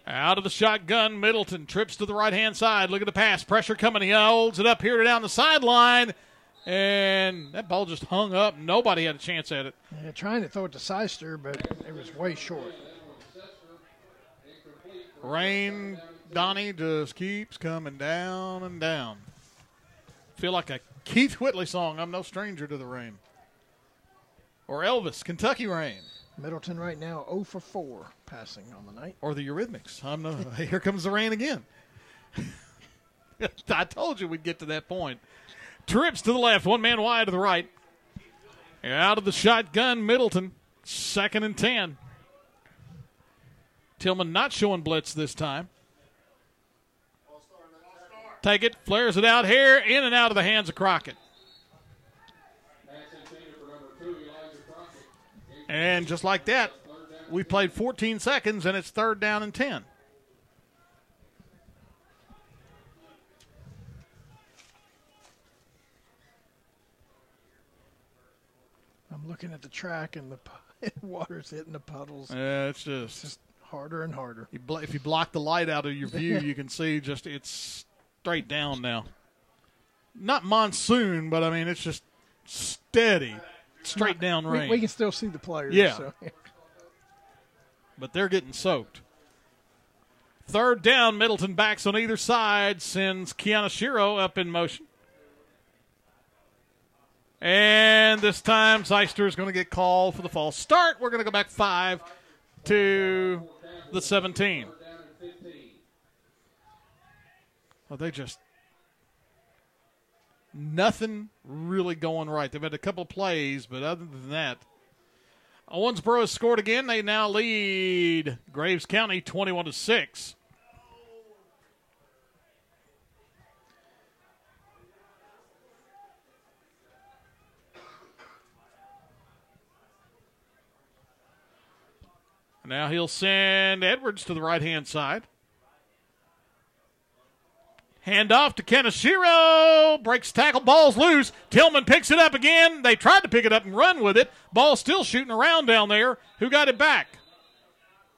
Out of the shotgun, Middleton trips to the right-hand side. Look at the pass. Pressure coming. He holds it up here down the sideline. And that ball just hung up. Nobody had a chance at it. Yeah, trying to throw it to Seister, but it was way short. Rain, Donnie, just keeps coming down and down. Feel like a Keith Whitley song, I'm no stranger to the rain. Or Elvis, Kentucky Rain. Middleton right now 0 for 4 passing on the night. Or the Eurythmics. I'm no, here comes the rain again. I told you we'd get to that point. Trips to the left, one man wide to the right. Out of the shotgun, Middleton, 2nd and 10. Tilghman not showing blitz this time. Take it, flares it out here, in and out of the hands of Crockett. And just like that, we played 14 seconds, and it's 3rd down and 10. I'm looking at the track, and the water's hitting the puddles. Yeah, it's just harder and harder. If you block the light out of your view, you can see just it's straight down now. Not monsoon, but I mean it's just steady, straight down rain. We can still see the players. Yeah. So. But they're getting soaked. 3rd down, Middleton backs on either side, sends Kiana Shiro up in motion. And this time, Zeister is going to get called for the false start. We're going to go back 5 to the 17. Well, they just nothing really going right. They've had a couple of plays, but other than that, Owensboro has scored again. They now lead Graves County 21-6. Now he'll send Edwards to the right-hand side. Hand off to Kenashiro. Breaks tackle. Ball's loose. Tilghman picks it up again. They tried to pick it up and run with it. Ball still shooting around down there. Who got it back?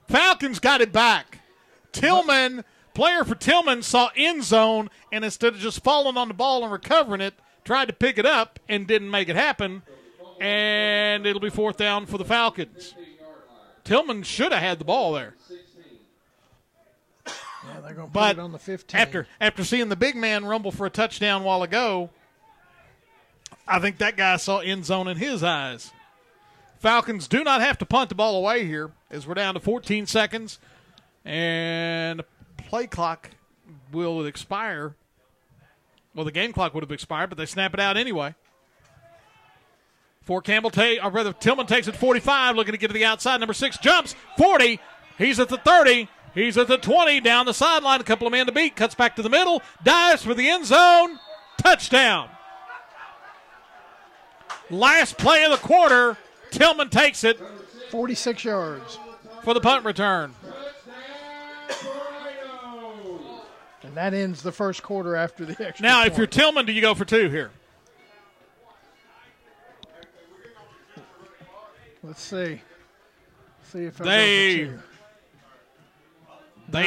Falcons got it back. Tilghman, player for Tilghman, saw end zone, and instead of just falling on the ball and recovering it, tried to pick it up and didn't make it happen. And it'll be 4th down for the Falcons. Tilghman should have had the ball there. Yeah, they're going to put it on the 15. After seeing the big man rumble for a touchdown a while ago, I think that guy saw end zone in his eyes. Falcons do not have to punt the ball away here as we're down to 14 seconds. And the play clock will expire. Well, the game clock would have expired, but they snap it out anyway. Tilghman takes it 45, looking to get to the outside. Number 6 jumps, 40. He's at the 30. He's at the 20, down the sideline. A couple of men to beat. Cuts back to the middle. Dives for the end zone. Touchdown. Last play of the quarter. Tilghman takes it. 46 yards. For the punt return. And that ends the first quarter after the extra Now, point. if you're Tilghman, do you go for 2 here? Let's see. See if They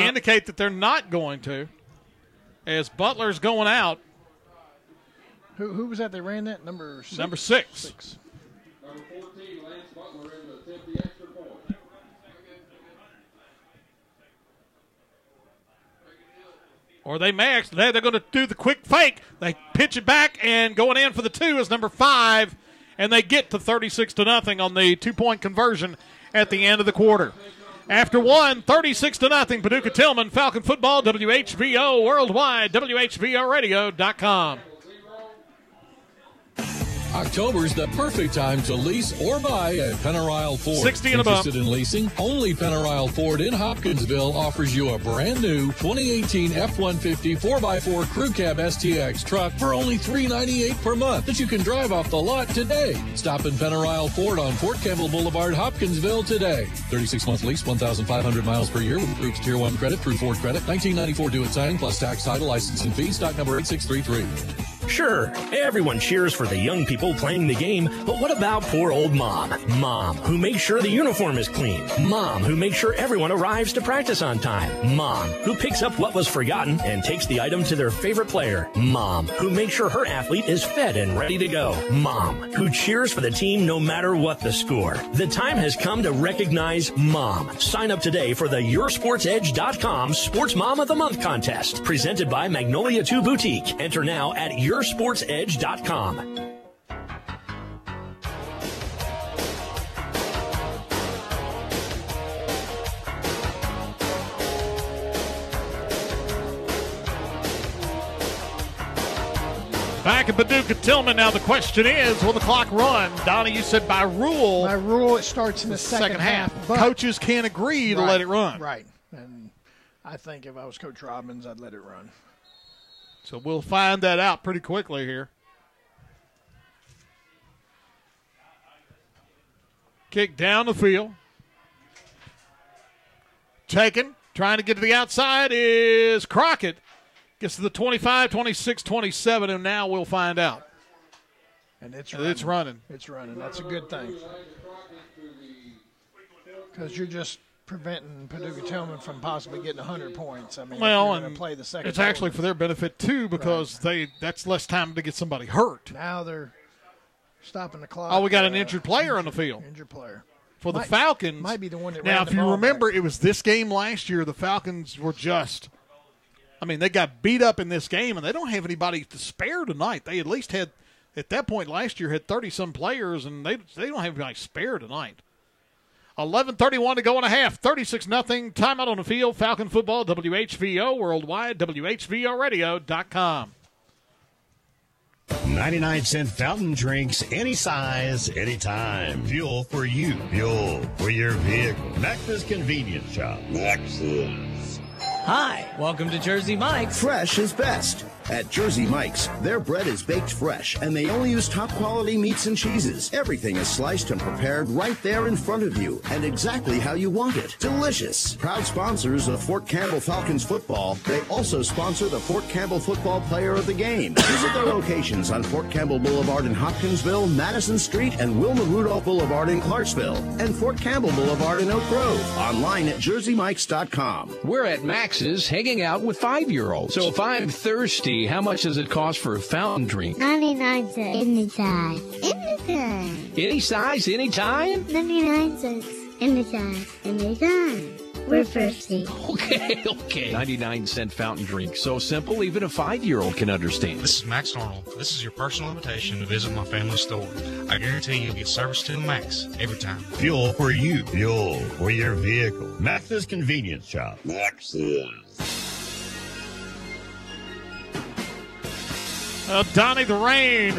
indicate that they're not going to, as Butler's going out. Who was that? They ran that number 6. Number 6. Number 14, Lance Butler, in to attempt the extra point. Or they may actually, they're going to do the quick fake. They pitch it back, and going in for the 2 is number 5, and they get to 36-0 on the 2-point conversion at the end of the quarter. After 36-0, Paducah Tilghman, Falcon football, WHVO worldwide, WHVOradio.com. October's the perfect time to lease or buy a Pennarile Ford. 60 and above. Interested in leasing? Only Pennarile Ford in Hopkinsville offers you a brand new 2018 F-150 4x4 Crew Cab STX truck for only $398 per month that you can drive off the lot today. Stop in Pennarile Ford on Fort Campbell Boulevard, Hopkinsville today. 36-month lease, 1,500 miles per year with approved Tier 1 credit through Ford Credit. 1994 due at signing plus tax, title, license, and fee. Stock number 8633. Sure, everyone cheers for the young people playing the game, but what about poor old Mom? Mom, who makes sure the uniform is clean. Mom, who makes sure everyone arrives to practice on time. Mom, who picks up what was forgotten and takes the item to their favorite player. Mom, who makes sure her athlete is fed and ready to go. Mom, who cheers for the team no matter what the score. The time has come to recognize Mom. Sign up today for the YourSportsEdge.com Sports Mom of the Month contest, presented by Magnolia 2 Boutique. Enter now at YourSportsEdge.com. Back at Paducah Tilghman. Now the question is, will the clock run? Donnie, you said by rule. By rule, it starts in the second half. But coaches can't agree to let it run. Right. And I think if I was Coach Robbins, I'd let it run. So we'll find that out pretty quickly here. Kick down the field. Taken. Trying to get to the outside is Crockett. Gets to the 25, 26, 27, and now we'll find out. And it's running. It's running. That's a good thing. Because you're just preventing Paducah Tilghman from possibly getting 100 points. I mean, well, and play the second. It's actually for their benefit too, because that's less time to get somebody hurt. Now they're stopping the clock. Oh, we got an injured player on the field. Injured player. For the Falcons. Might be the one that now, ran if the you ball remember, back. it was this game last year. The Falcons were just, they got beat up in this game, and they don't have anybody to spare tonight. They at least had, at that point last year, had 30-some players, and they don't have anybody spare tonight. 11:31 to go in a half. 36-0. Timeout on the field. Falcon football, WHVO, worldwide, WHVOradio.com. 99-cent fountain drinks, any size, anytime. Fuel for you. Fuel for your vehicle. Max's Convenience Shop. Max's. Hi, welcome to Jersey Mike's. Fresh is best. At Jersey Mike's, their bread is baked fresh, and they only use top-quality meats and cheeses. Everything is sliced and prepared right there in front of you, and exactly how you want it. Delicious. Proud sponsors of Fort Campbell Falcons football, they also sponsor the Fort Campbell Football Player of the Game. Visit their locations on Fort Campbell Boulevard in Hopkinsville, Madison Street, and Wilma Rudolph Boulevard in Clarksville, and Fort Campbell Boulevard in Oak Grove. Online at jerseymikes.com. We're at Max's hanging out with 5-year-olds. So if I'm thirsty, how much does it cost for a fountain drink? 99 cents. Anytime. Anytime. Any size, anytime? 99 cents. Anytime. Anytime. We're thirsty. Okay. 99-cent fountain drink. So simple, even a 5-year-old can understand. This is Max Arnold. This is your personal invitation to visit my family store. I guarantee you'll get service to the max every time. Fuel for you. Fuel for your vehicle. Max's Convenience Shop. Max's. Donnie, the rain.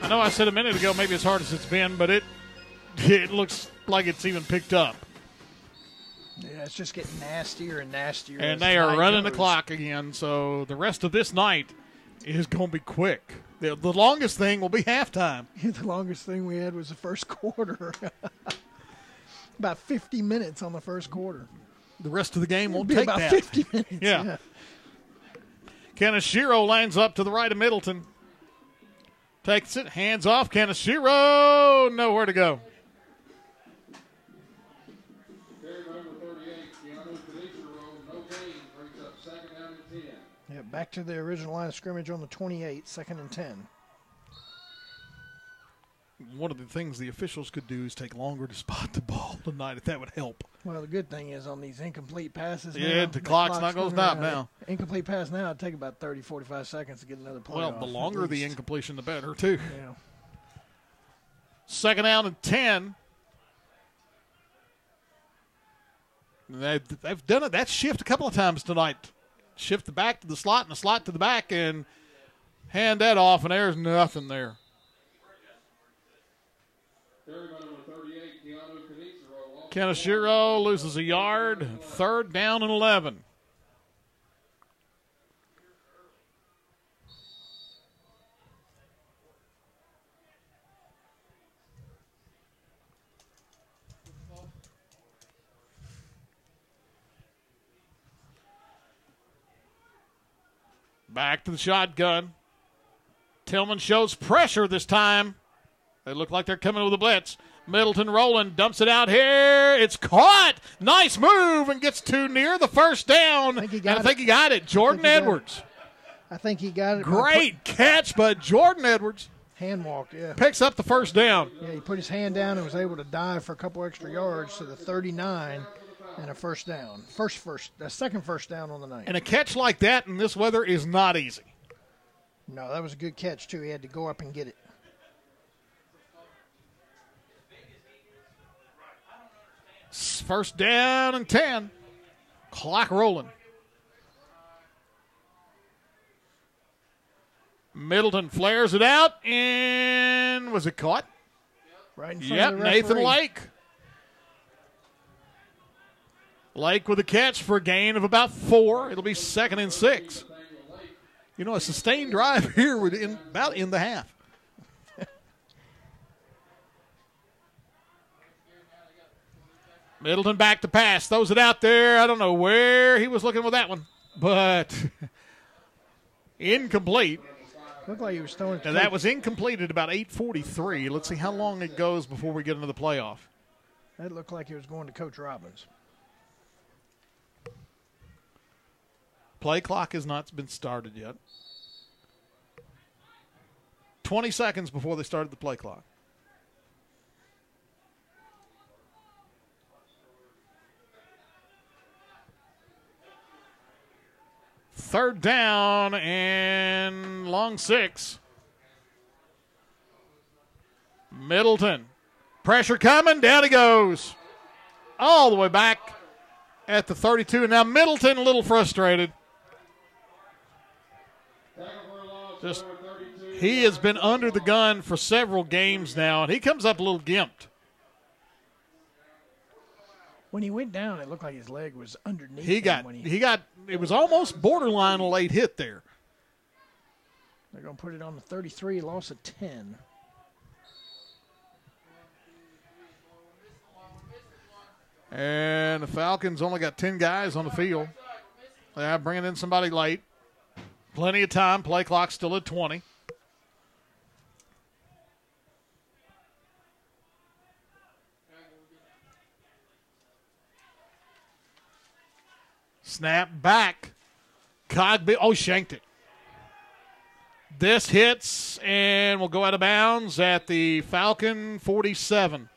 I know I said a minute ago maybe as hard as it's been, but it looks like it's even picked up. Yeah, it's just getting nastier and nastier. And they are running the clock again, so the rest of this night is going to be quick. The longest thing will be halftime. The longest thing we had was the first quarter. About 50 minutes on the first quarter. The rest of the game won't It'll take be that. about 50 minutes. Yeah. Kaneshiro lines up to the right of Middleton. Takes it, hands off. Kaneshiro, nowhere to go. Yeah, back to the original line of scrimmage on the 28, 2nd and 10. One of the things the officials could do is take longer to spot the ball tonight, if that would help. Well, the good thing is on these incomplete passes yeah, now, the clock's not going to stop now. Incomplete pass now, it'd take about 30, 45 seconds to get another play Well, off, the longer the incompletion, the better, too. Yeah. 2nd down and 10. They've done it. That shift a couple of times tonight. Shift the back to the slot and the slot to the back and hand that off, and there's nothing there. Kenishiro loses a yard. 3rd down and 11. Back to the shotgun. Tilghman shows pressure this time. They look like they're coming with a blitz. Middleton rolling, dumps it out here. It's caught. Nice move and gets too near the first down. I think he got it. Jordan Edwards. I think he got it. Great catch by Jordan Edwards. Hand walked, yeah. Picks up the first down. Yeah, he put his hand down and was able to dive for a couple extra yards to the 39 and a first down. Second first down on the night. And a catch like that in this weather is not easy. No, that was a good catch, too. He had to go up and get it. First down and 10. Clock rolling. Middleton flares it out, and was it caught? Right in front of the Nathan referee. Lake. Lake with a catch for a gain of about 4. It'll be 2nd and 6. You know, a sustained drive here about in the half. Middleton back to pass. Throws it out there. I don't know where he was looking with that one, but incomplete. Looked like he was throwing it. Now, that was incomplete at about 8:43. Let's see how long it goes before we get into the playoff. That looked like he was going to Coach Robbins. Play clock has not been started yet. 20 seconds before they started the play clock. Third down and long 6. Middleton. Pressure coming. Down he goes. All the way back at the 32. And now Middleton a little frustrated. He has been under the gun for several games now, and he comes up a little gimped. When he went down, it looked like his leg was underneath. It was almost borderline a late hit there. They're going to put it on the 33, loss of 10. And the Falcons only got 10 guys on the field. They are bringing in somebody late. Plenty of time. Play clock still at 20. Snap back. Cogby. Oh, shanked it. This hits and will go out of bounds at the Falcon 47.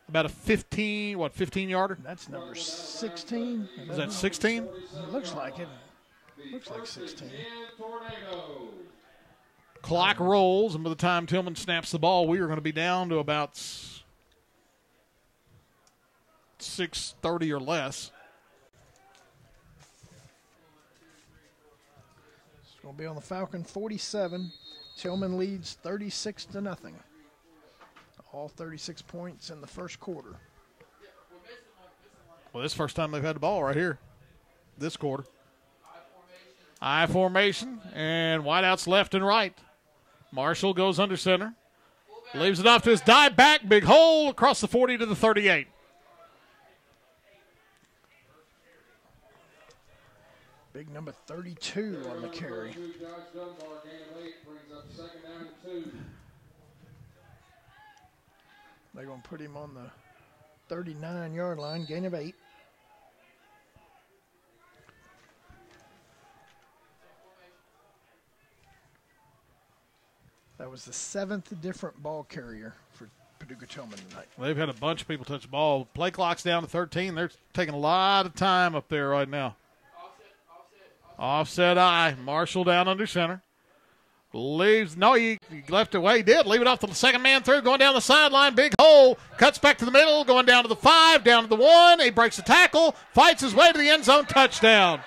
About a 15-yarder? That's number 16. Is that 16? It looks like it. Looks like 16. Clock rolls, and by the time Tilghman snaps the ball, we are going to be down to about 6:30 or less. It's going to be on the Falcon 47. Tilghman leads 36-0. All 36 points in the first quarter. Well, this is the first time they've had the ball right here. This quarter. I formation, and wideouts left and right. Marshall goes under center. Leaves it off to his dive back. Big hole across the 40 to the 38. Big number 32 on the carry. They're going to put him on the 39-yard line, gain of 8. That was the 7th different ball carrier for Paducah Tilghman tonight. They've had a bunch of people touch the ball. Play clock's down to 13. They're taking a lot of time up there right now. Offset I. Marshall down under center. Leaves. No, he left it away. He did. Leave it off the second man through. Going down the sideline. Big hole. Cuts back to the middle. Going down to the 5. Down to the 1. He breaks the tackle. Fights his way to the end zone. Touchdown.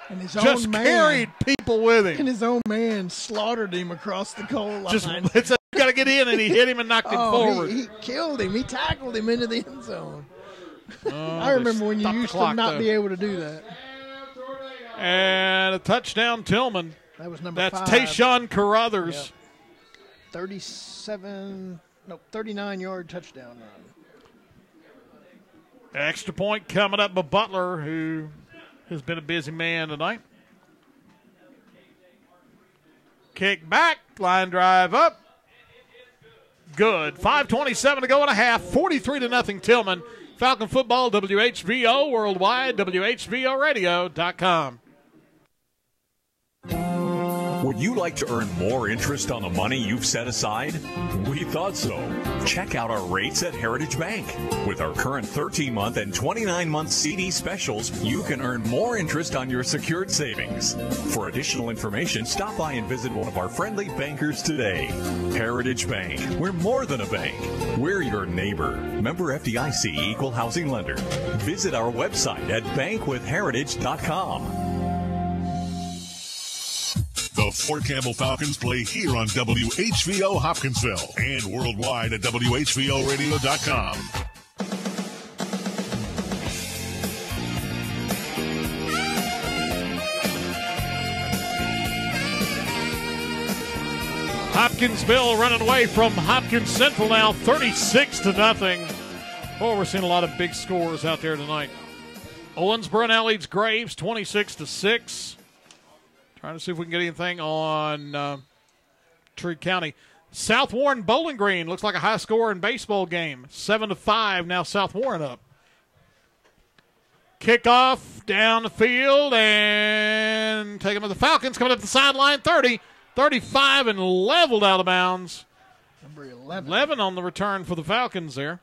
And his just own man, carried people with him. And his own man slaughtered him across the goal line. It's a got to get in, and he hit him and knocked him forward. He killed him. He tackled him into the end zone. Oh, I remember when you used clock, to not though. be able to do that. And a touchdown, Tilghman. That was number That's 5. Tayshawn Carruthers. Yep. 39-yard touchdown run. Extra point coming up by Butler, who has been a busy man tonight. Kick back, line drive up. Good. 5:27 to go and a half. 43-0 Tilghman. Falcon football, WHVO worldwide, WHVOradio.com. Would you like to earn more interest on the money you've set aside? We thought so. Check out our rates at Heritage Bank. With our current 13-month and 29-month CD specials, you can earn more interest on your secured savings. For additional information, stop by and visit one of our friendly bankers today. Heritage Bank. We're more than a bank. We're your neighbor. Member FDIC Equal Housing Lender. Visit our website at bankwithheritage.com. The Fort Campbell Falcons play here on WHVO Hopkinsville and worldwide at WHVOradio.com. Hopkinsville running away from Hopkins Central now, 36-0. Boy, we're seeing a lot of big scores out there tonight. Owensboro now leads Graves 26-6. Trying to see if we can get anything on Tree County. South Warren Bowling Green looks like a high score in baseball game. 7-5. Now South Warren up. Kickoff down the field and taking with the Falcons coming up the sideline. 30, 35 and leveled out of bounds. Number 11. 11 on the return for the Falcons there.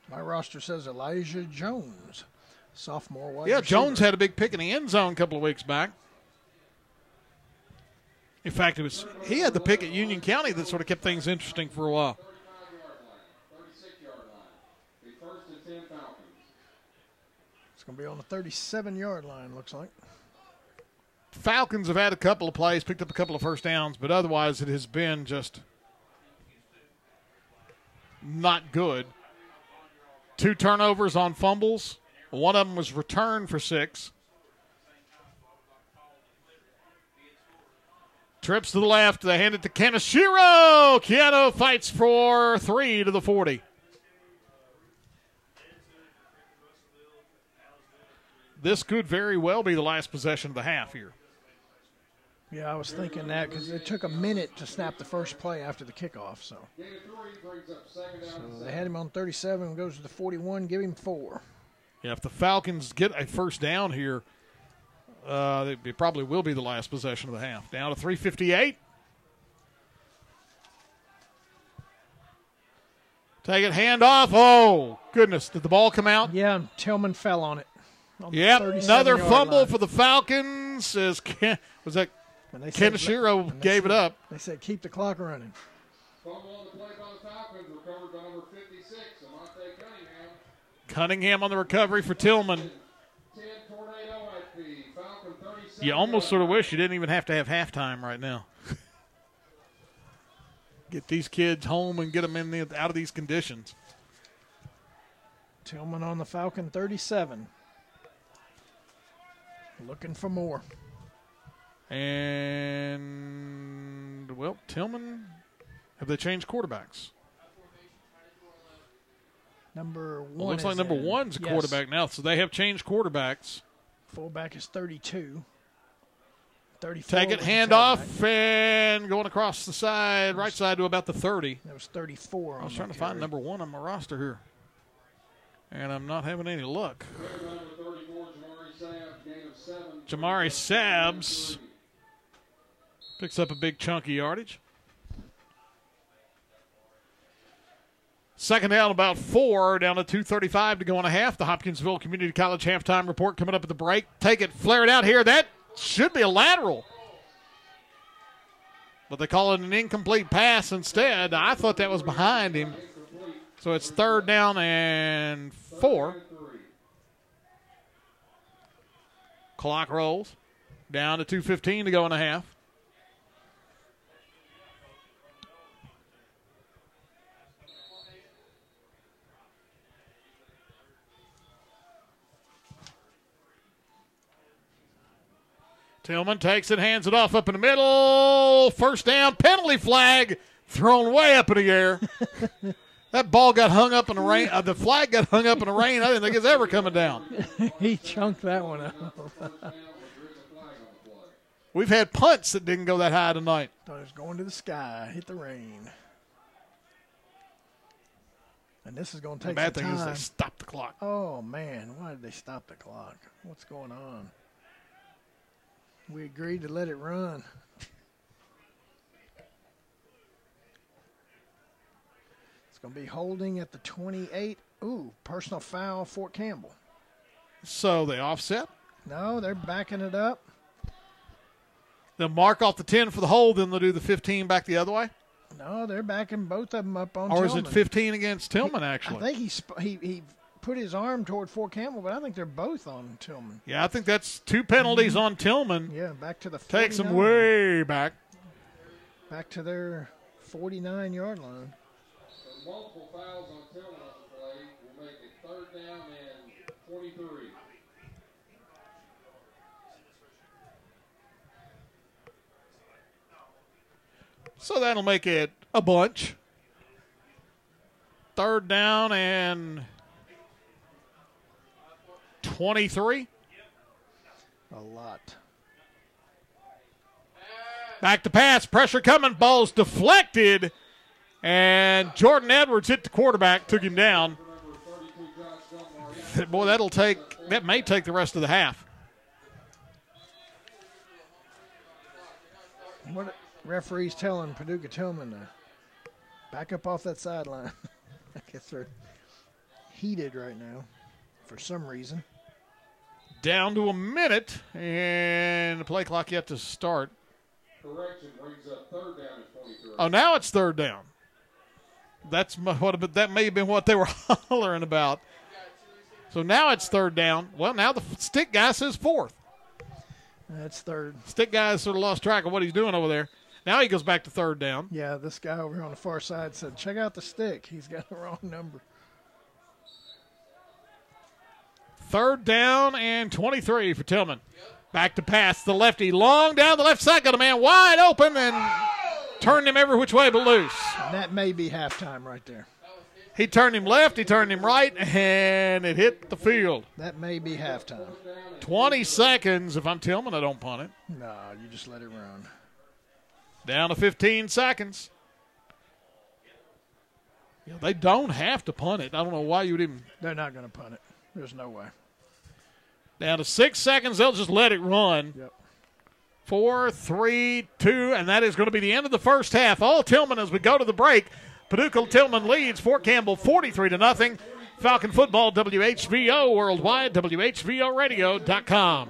My roster says Elijah Jones, sophomore wide Yeah, receiver. Jones had a big pick in the end zone a couple of weeks back. In fact, he had the pick at Union County that sort of kept things interesting for a while. 36-yard line. The first and 10 Falcons. It's going to be on the 37-yard line, looks like. Falcons have had a couple of plays, picked up a couple of first downs, but otherwise it has been just not good. 2 turnovers on fumbles. One of them was returned for 6. Trips to the left. They hand it to Kaneshiro. Keanu fights for 3 to the 40. This could very well be the last possession of the half here. Yeah, I was thinking that because it took a minute to snap the first play after the kickoff. So they had him on 37, goes to the 41, give him 4. Yeah, if the Falcons get a first down here, it probably will be the last possession of the half. Down to 3:58. Take it, hand off. Oh, goodness. Did the ball come out? Yeah, and Tilghman fell on it. Yep, another fumble for the Falcons. Was that Kaneshiro gave it up. They said keep the clock running. Fumble on the play by the Falcons, recovered by number 56, Amante Cunningham. Cunningham on the recovery for Tilghman. You almost sort of wish you didn't even have to have halftime right now. Get these kids home and get them out of these conditions. Tilghman on the Falcon 37. Looking for more. And, well, Tilghman, have they changed quarterbacks? Number 1 looks like number 1's a quarterback now, so they have changed quarterbacks. Fullback is 32. 34. Take it, hand off, and going across the side, right side to about the 30. That was 34. I was trying to find number 1 on my roster here, and I'm not having any luck. Jamari Sabs picks up a big chunk of yardage. Second down, about 4, down to 2:35 to go and a half. The Hopkinsville Community College halftime report coming up at the break. Take it, flare it out here. That should be a lateral. But they call it an incomplete pass instead. I thought that was behind him. So it's 3rd down and 4. Clock rolls. Down to 2:15 to go and a half. Tilghman takes it, hands it off up in the middle. First down, penalty flag thrown way up in the air. That ball got hung up in the rain. The flag got hung up in the rain. I didn't think it's ever coming down. He chunked that one out. We've had punts that didn't go that high tonight. Thought it was going to the sky, hit the rain. And this is going to take some time. The bad thing is they stopped the clock. Oh, man. Why did they stop the clock? What's going on? We agreed to let it run. It's going to be holding at the 28. Ooh, personal foul, Fort Campbell. So they offset? No, they're backing it up. They'll mark off the 10 for the hold, then they'll do the 15 back the other way? No, they're backing both of them up on Tilghman. Or is it 15 against Tilghman, actually? I think he put his arm toward Fort Campbell, but I think they're both on Tilghman. Yeah, I think that's 2 penalties on Tilghman. Yeah, back to the 49. Takes them way back. Back to their 49-yard line. So multiple fouls on Tilghman on the play will make it 3rd down and 23. So that'll make it a bunch. 3rd down and 23. A lot. Back to pass. Pressure coming. Ball's deflected. And Jordan Edwards hit the quarterback, took him down. Boy, that may take the rest of the half. What referee's telling Paducah Tilghman to back up off that sideline. I guess they're heated right now for some reason. Down to a minute, and the play clock yet to start. Correction brings up 3rd down and 23. Oh, now it's 3rd down. That may have been what they were hollering about. So now it's 3rd down. Well, now the stick guy says 4th. That's 3rd. Stick guy sort of lost track of what he's doing over there. Now he goes back to 3rd down. Yeah, this guy over here on the far side said, check out the stick. He's got the wrong number. 3rd down and 23 for Tilghman. Back to pass. The lefty long down the left side. Got a man wide open and turned him every which way but loose. And that may be halftime right there. He turned him left. He turned him right. And it hit the field. That may be halftime. 20 seconds. If I'm Tilghman, I don't punt it. No, you just let it run. Down to 15 seconds. Yeah, they don't have to punt it. I don't know why you would even. They're not going to punt it. There's no way. Down to 6 seconds. They'll just let it run. Yep. 4, 3, 2, and that is going to be the end of the first half. All Tilghman as we go to the break. Paducah Tilghman leads Fort Campbell 43-0. Falcon football, WHVO worldwide, WHVOradio.com.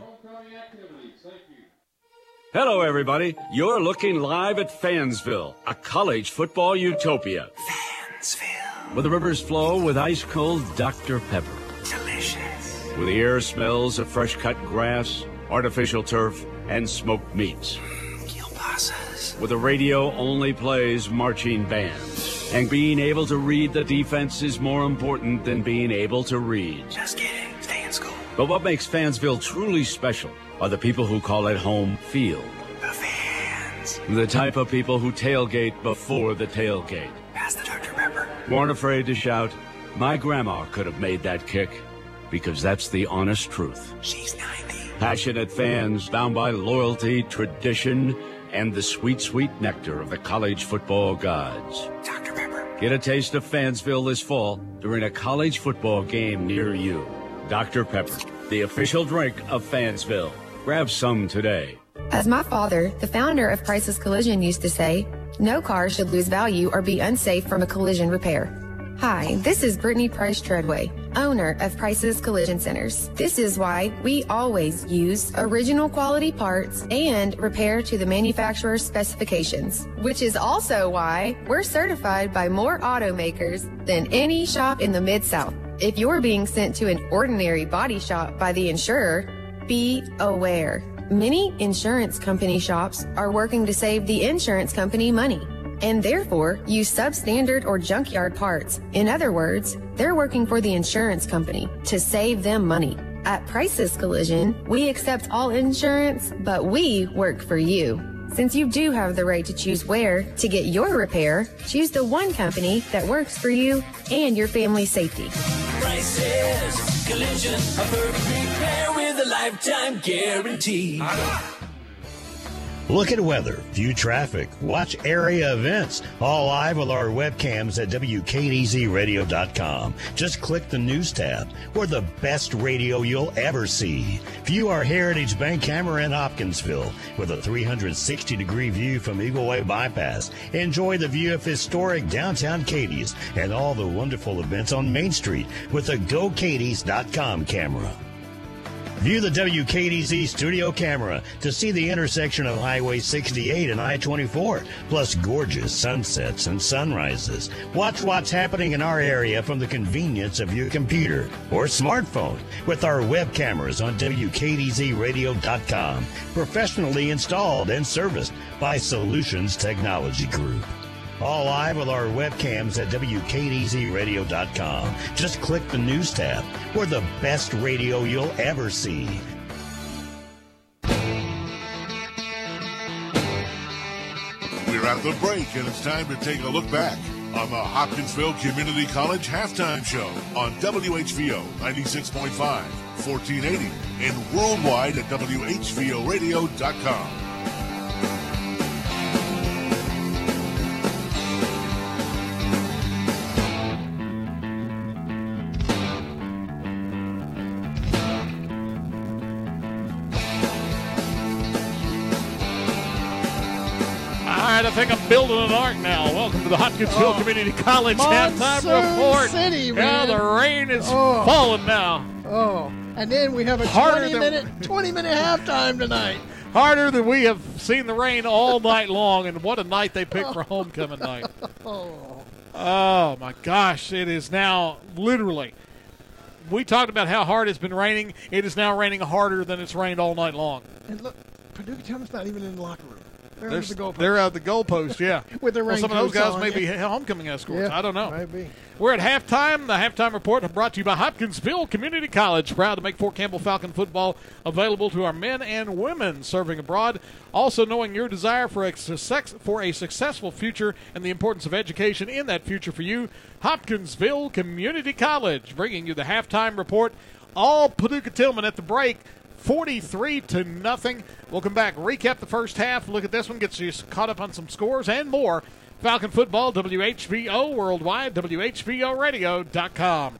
Hello, everybody. You're looking live at Fansville, a college football utopia. Fansville. Where the rivers flow with ice-cold Dr. Pepper. Delicious. Where the air smells of fresh-cut grass, artificial turf, and smoked meats. Kielbasa's. Where the radio only plays marching bands. And being able to read the defense is more important than being able to read. Just kidding. Stay in school. But what makes Fansville truly special are the people who call it home field. The fans. The type of people who tailgate before the tailgate. Pass the Dr. Pepper. Weren't afraid to shout, my grandma could have made that kick, because that's the honest truth. She's 90. Passionate fans bound by loyalty, tradition, and the sweet, sweet nectar of the college football gods. Dr. Pepper. Get a taste of Fansville this fall during a college football game near you. Dr. Pepper, the official drink of Fansville. Grab some today. As my father, the founder of Price's Collision, used to say, no car should lose value or be unsafe from a collision repair. Hi, this is Brittany Price Treadway, owner of Price's Collision Centers. This is why we always use original quality parts and repair to the manufacturer's specifications, which is also why we're certified by more automakers than any shop in the Mid-South. If you're being sent to an ordinary body shop by the insurer, be aware. Many insurance company shops are working to save the insurance company money, and therefore use substandard or junkyard parts. In other words, they're working for the insurance company to save them money. At Prices Collision, we accept all insurance, but we work for you. Since you do have the right to choose where to get your repair, choose the one company that works for you and your family's safety. Prices Collision, a perfect repair with a lifetime guarantee. Look at weather, view traffic, watch area events, all live with our webcams at WKDZradio.com. Just click the news tab. We're the best radio you'll ever see. View our Heritage Bank camera in Hopkinsville with a 360-degree view from Eagle Way Bypass. Enjoy the view of historic downtown Cadiz and all the wonderful events on Main Street with a GoCadiz.com camera. View the WKDZ studio camera to see the intersection of Highway 68 and I-24, plus gorgeous sunsets and sunrises. Watch what's happening in our area from the convenience of your computer or smartphone with our web cameras on WKDZradio.com, professionally installed and serviced by Solutions Technology Group. All live with our webcams at WKDZradio.com. Just click the news tab. We're the best radio you'll ever see. We're at the break, and it's time to take a look back on the Hopkinsville Community College Halftime Show on WHVO 96.5, 1480, and worldwide at WHVOradio.com. I think I'm building an ark now. Welcome to the Hopkinsville Community College Halftime Report. City, man. Yeah, the rain is falling now. Oh, and then we have a 20-minute halftime tonight. Harder than we have seen the rain all night long, and what a night they picked for homecoming night. Oh, my gosh. It is now literally. We talked about how hard it's been raining. It is now raining harder than it's rained all night long. And look, Paducah Tilghman's not even in the locker room. They're at the goalpost, yeah. With the rain some of those guys on, may be homecoming escorts. Yeah, I don't know. Maybe. We're at halftime. The halftime report brought to you by Hopkinsville Community College. Proud to make Fort Campbell Falcon football available to our men and women serving abroad. Also knowing your desire for a successful future and the importance of education in that future for you, Hopkinsville Community College bringing you the halftime report. All Paducah Tilghman at the break. 43-0. We'll come back, recap the first half, look at this one, get you caught up on some scores and more. Falcon Football, WHVO worldwide, WHVOradio.com.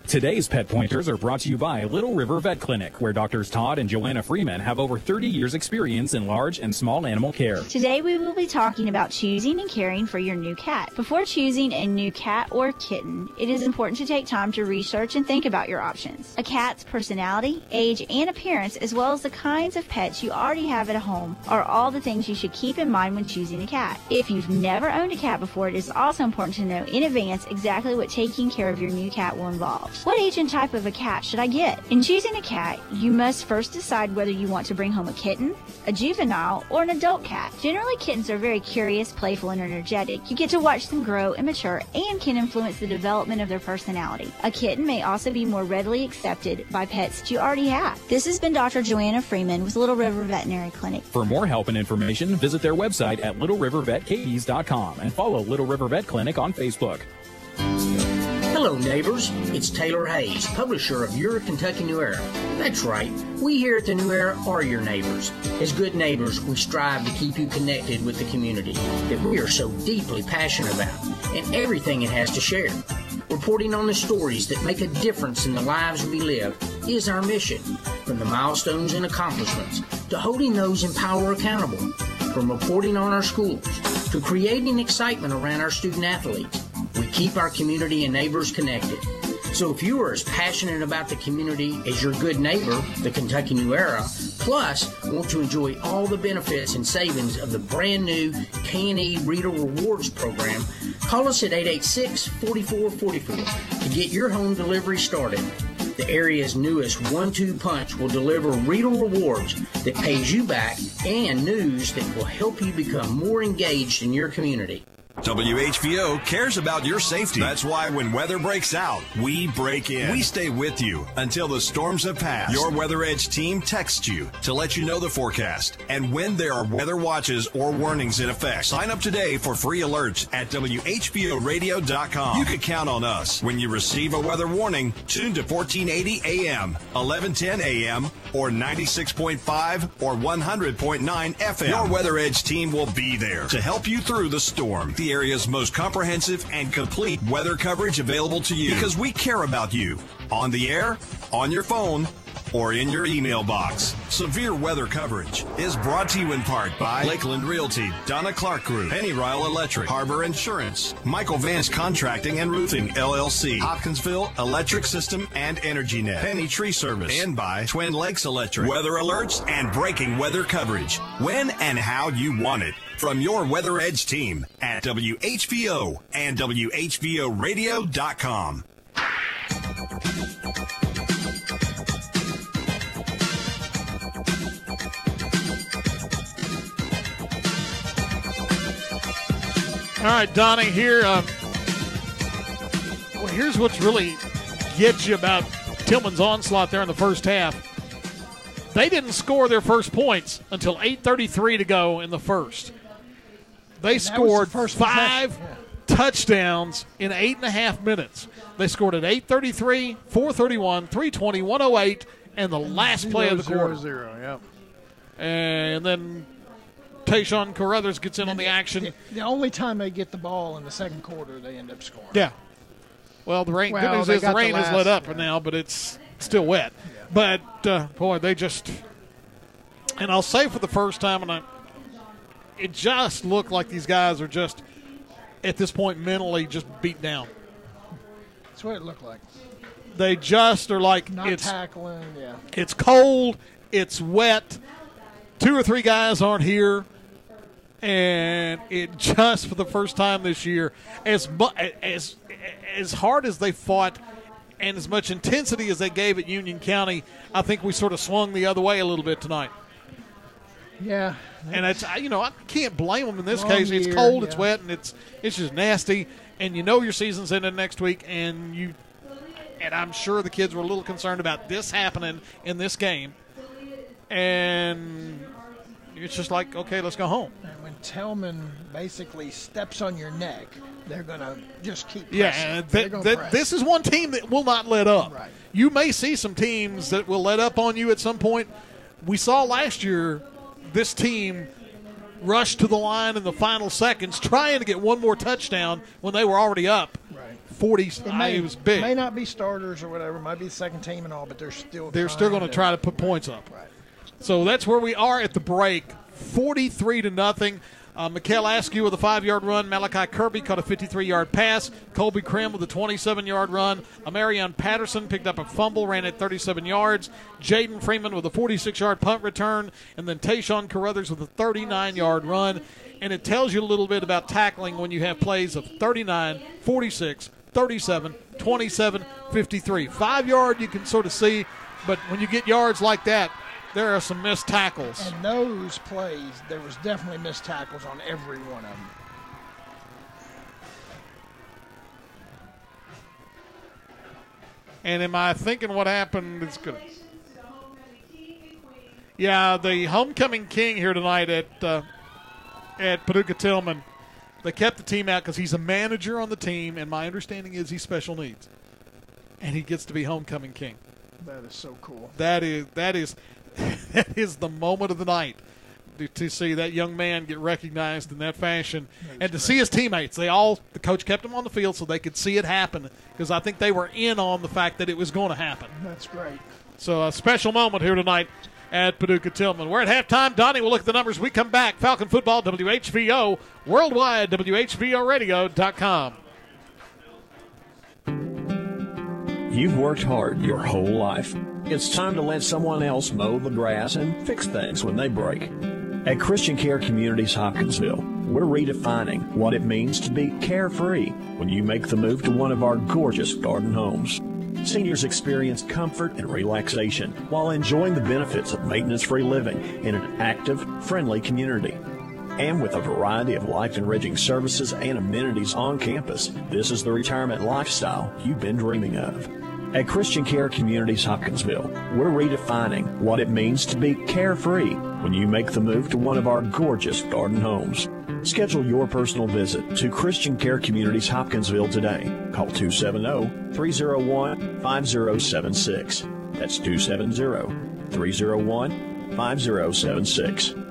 Today's Pet Pointers are brought to you by Little River Vet Clinic, where Doctors Todd and Joanna Freeman have over 30 years' experience in large and small animal care. Today we will be talking about choosing and caring for your new cat. Before choosing a new cat or kitten, it is important to take time to research and think about your options. A cat's personality, age, and appearance, as well as the kinds of pets you already have at home, are all the things you should keep in mind when choosing a cat. If you've never owned a cat before, it is also important to know in advance exactly what taking care of your new cat will involve. What age and type of a cat should I get? In choosing a cat, you must first decide whether you want to bring home a kitten, a juvenile, or an adult cat. Generally, kittens are very curious, playful, and energetic. You get to watch them grow and mature and can influence the development of their personality. A kitten may also be more readily accepted by pets that you already have. This has been Dr. Joanna Freeman with Little River Veterinary Clinic. For more help and information, visit their website at littlerivervetcadiz.com and follow Little River Vet Clinic on Facebook. Hello, neighbors. It's Taylor Hayes, publisher of Your Kentucky New Era. That's right. We here at the New Era are your neighbors. As good neighbors, we strive to keep you connected with the community that we are so deeply passionate about and everything it has to share. Reporting on the stories that make a difference in the lives we live is our mission. From the milestones and accomplishments to holding those in power accountable. From reporting on our schools to creating excitement around our student athletes. We keep our community and neighbors connected. So if you are as passionate about the community as your good neighbor, the Kentucky New Era, plus want to enjoy all the benefits and savings of the brand new K&E Reader Rewards program, call us at 886-4444 to get your home delivery started. The area's newest 1-2 punch will deliver Reader Rewards that pays you back and news that will help you become more engaged in your community. WHVO cares about your safety. That's why when weather breaks out, we break in. We stay with you until the storms have passed. Your Weather Edge team texts you to let you know the forecast and when there are weather watches or warnings in effect. Sign up today for free alerts at WHVOradio.com. You can count on us when you receive a weather warning. Tune to 1480 AM, 1110 AM, or 96.5 or 100.9 FM. Your Weather Edge team will be there to help you through the storm. The area's most comprehensive and complete weather coverage available to you because we care about you on the air, on your phone, or in your email box. Severe weather coverage is brought to you in part by Lakeland Realty, Donna Clark Group, Penny Ryle Electric, Harbor Insurance, Michael Vance Contracting and Roofing, LLC, Hopkinsville Electric System and Energy Net, Penny Tree Service, and by Twin Lakes Electric. Weather alerts and breaking weather coverage when and how you want it from your Weather Edge team at WHVO and WHVOradio.com. All right, Donnie, here. Well, here's what's really gets you about Tilghman's onslaught there in the first half. They didn't score their first points until 8:33 to go in the first. They scored five touchdowns in 8.5 minutes. They scored at 8:33, 4:31, 3:20, 1:08, and the last play of the quarter. 0-0, yep. And then Tayshawn Carruthers gets in on the action. The only time they get the ball in the second quarter, they end up scoring. Yeah. Well, the rain. Good news is the rain has let up now, but it's still wet. Yeah. But boy, they just. And I'll say for the first time, it just looked like these guys are just at this point mentally just beat down. That's what it looked like. They just are like not tackling. Yeah. It's cold. It's wet. 2 or 3 guys aren't here. And it just for the first time this year, as hard as they fought and as much intensity as they gave at Union County, I think we sort of swung the other way a little bit tonight. Yeah. And it's I can't blame them in this case. It's cold, it's wet, and it's just nasty. And your season's ending next week, and I'm sure the kids were a little concerned about this happening in this game. And it's just like, okay, let's go home. And when Tilghman basically steps on your neck, they're going to just keep pressing. Yeah, this is one team that will not let up. Right. You may see some teams that will let up on you at some point. We saw last year this team rush to the line in the final seconds trying to get one more touchdown when they were already up. Right. 40. It was big. It may not be starters or whatever. It might be the second team and all, but they're still going to try to put points up. Right. So that's where we are at the break, 43-0. Mikhail Askew with a 5-yard run. Malachi Kirby caught a 53-yard pass. Colby Krim with a 27-yard run. Amarion Patterson picked up a fumble, ran at 37 yards. Jaden Freeman with a 46-yard punt return. And then Tayshawn Carruthers with a 39-yard run. And it tells you a little bit about tackling when you have plays of 39, 46, 37, 27, 53. 5-yard you can sort of see, but when you get yards like that, there are some missed tackles. And those plays, there was definitely missed tackles on every one of them. And am I thinking what happened? It's good. Yeah, the homecoming king here tonight at Paducah Tilghman, they kept the team out because he's a manager on the team, and my understanding is he's special needs. And he gets to be homecoming king. That is so cool. That is the moment of the night to see that young man get recognized in that fashion, and to see his teammates. The coach kept them on the field so they could see it happen, because I think they were in on the fact that it was going to happen. That's great. So a special moment here tonight at Paducah Tilghman. We're at halftime. Donnie will look at the numbers. We come back. Falcon football, WHVO, worldwide, WHVOradio.com. You've worked hard your whole life. It's time to let someone else mow the grass and fix things when they break. At Christian Care Communities Hopkinsville, we're redefining what it means to be carefree when you make the move to one of our gorgeous garden homes. Seniors experience comfort and relaxation while enjoying the benefits of maintenance-free living in an active, friendly community. And with a variety of life-enriching services and amenities on campus, this is the retirement lifestyle you've been dreaming of. At Christian Care Communities Hopkinsville, we're redefining what it means to be carefree when you make the move to one of our gorgeous garden homes. Schedule your personal visit to Christian Care Communities Hopkinsville today. Call 270-301-5076. That's 270-301-5076.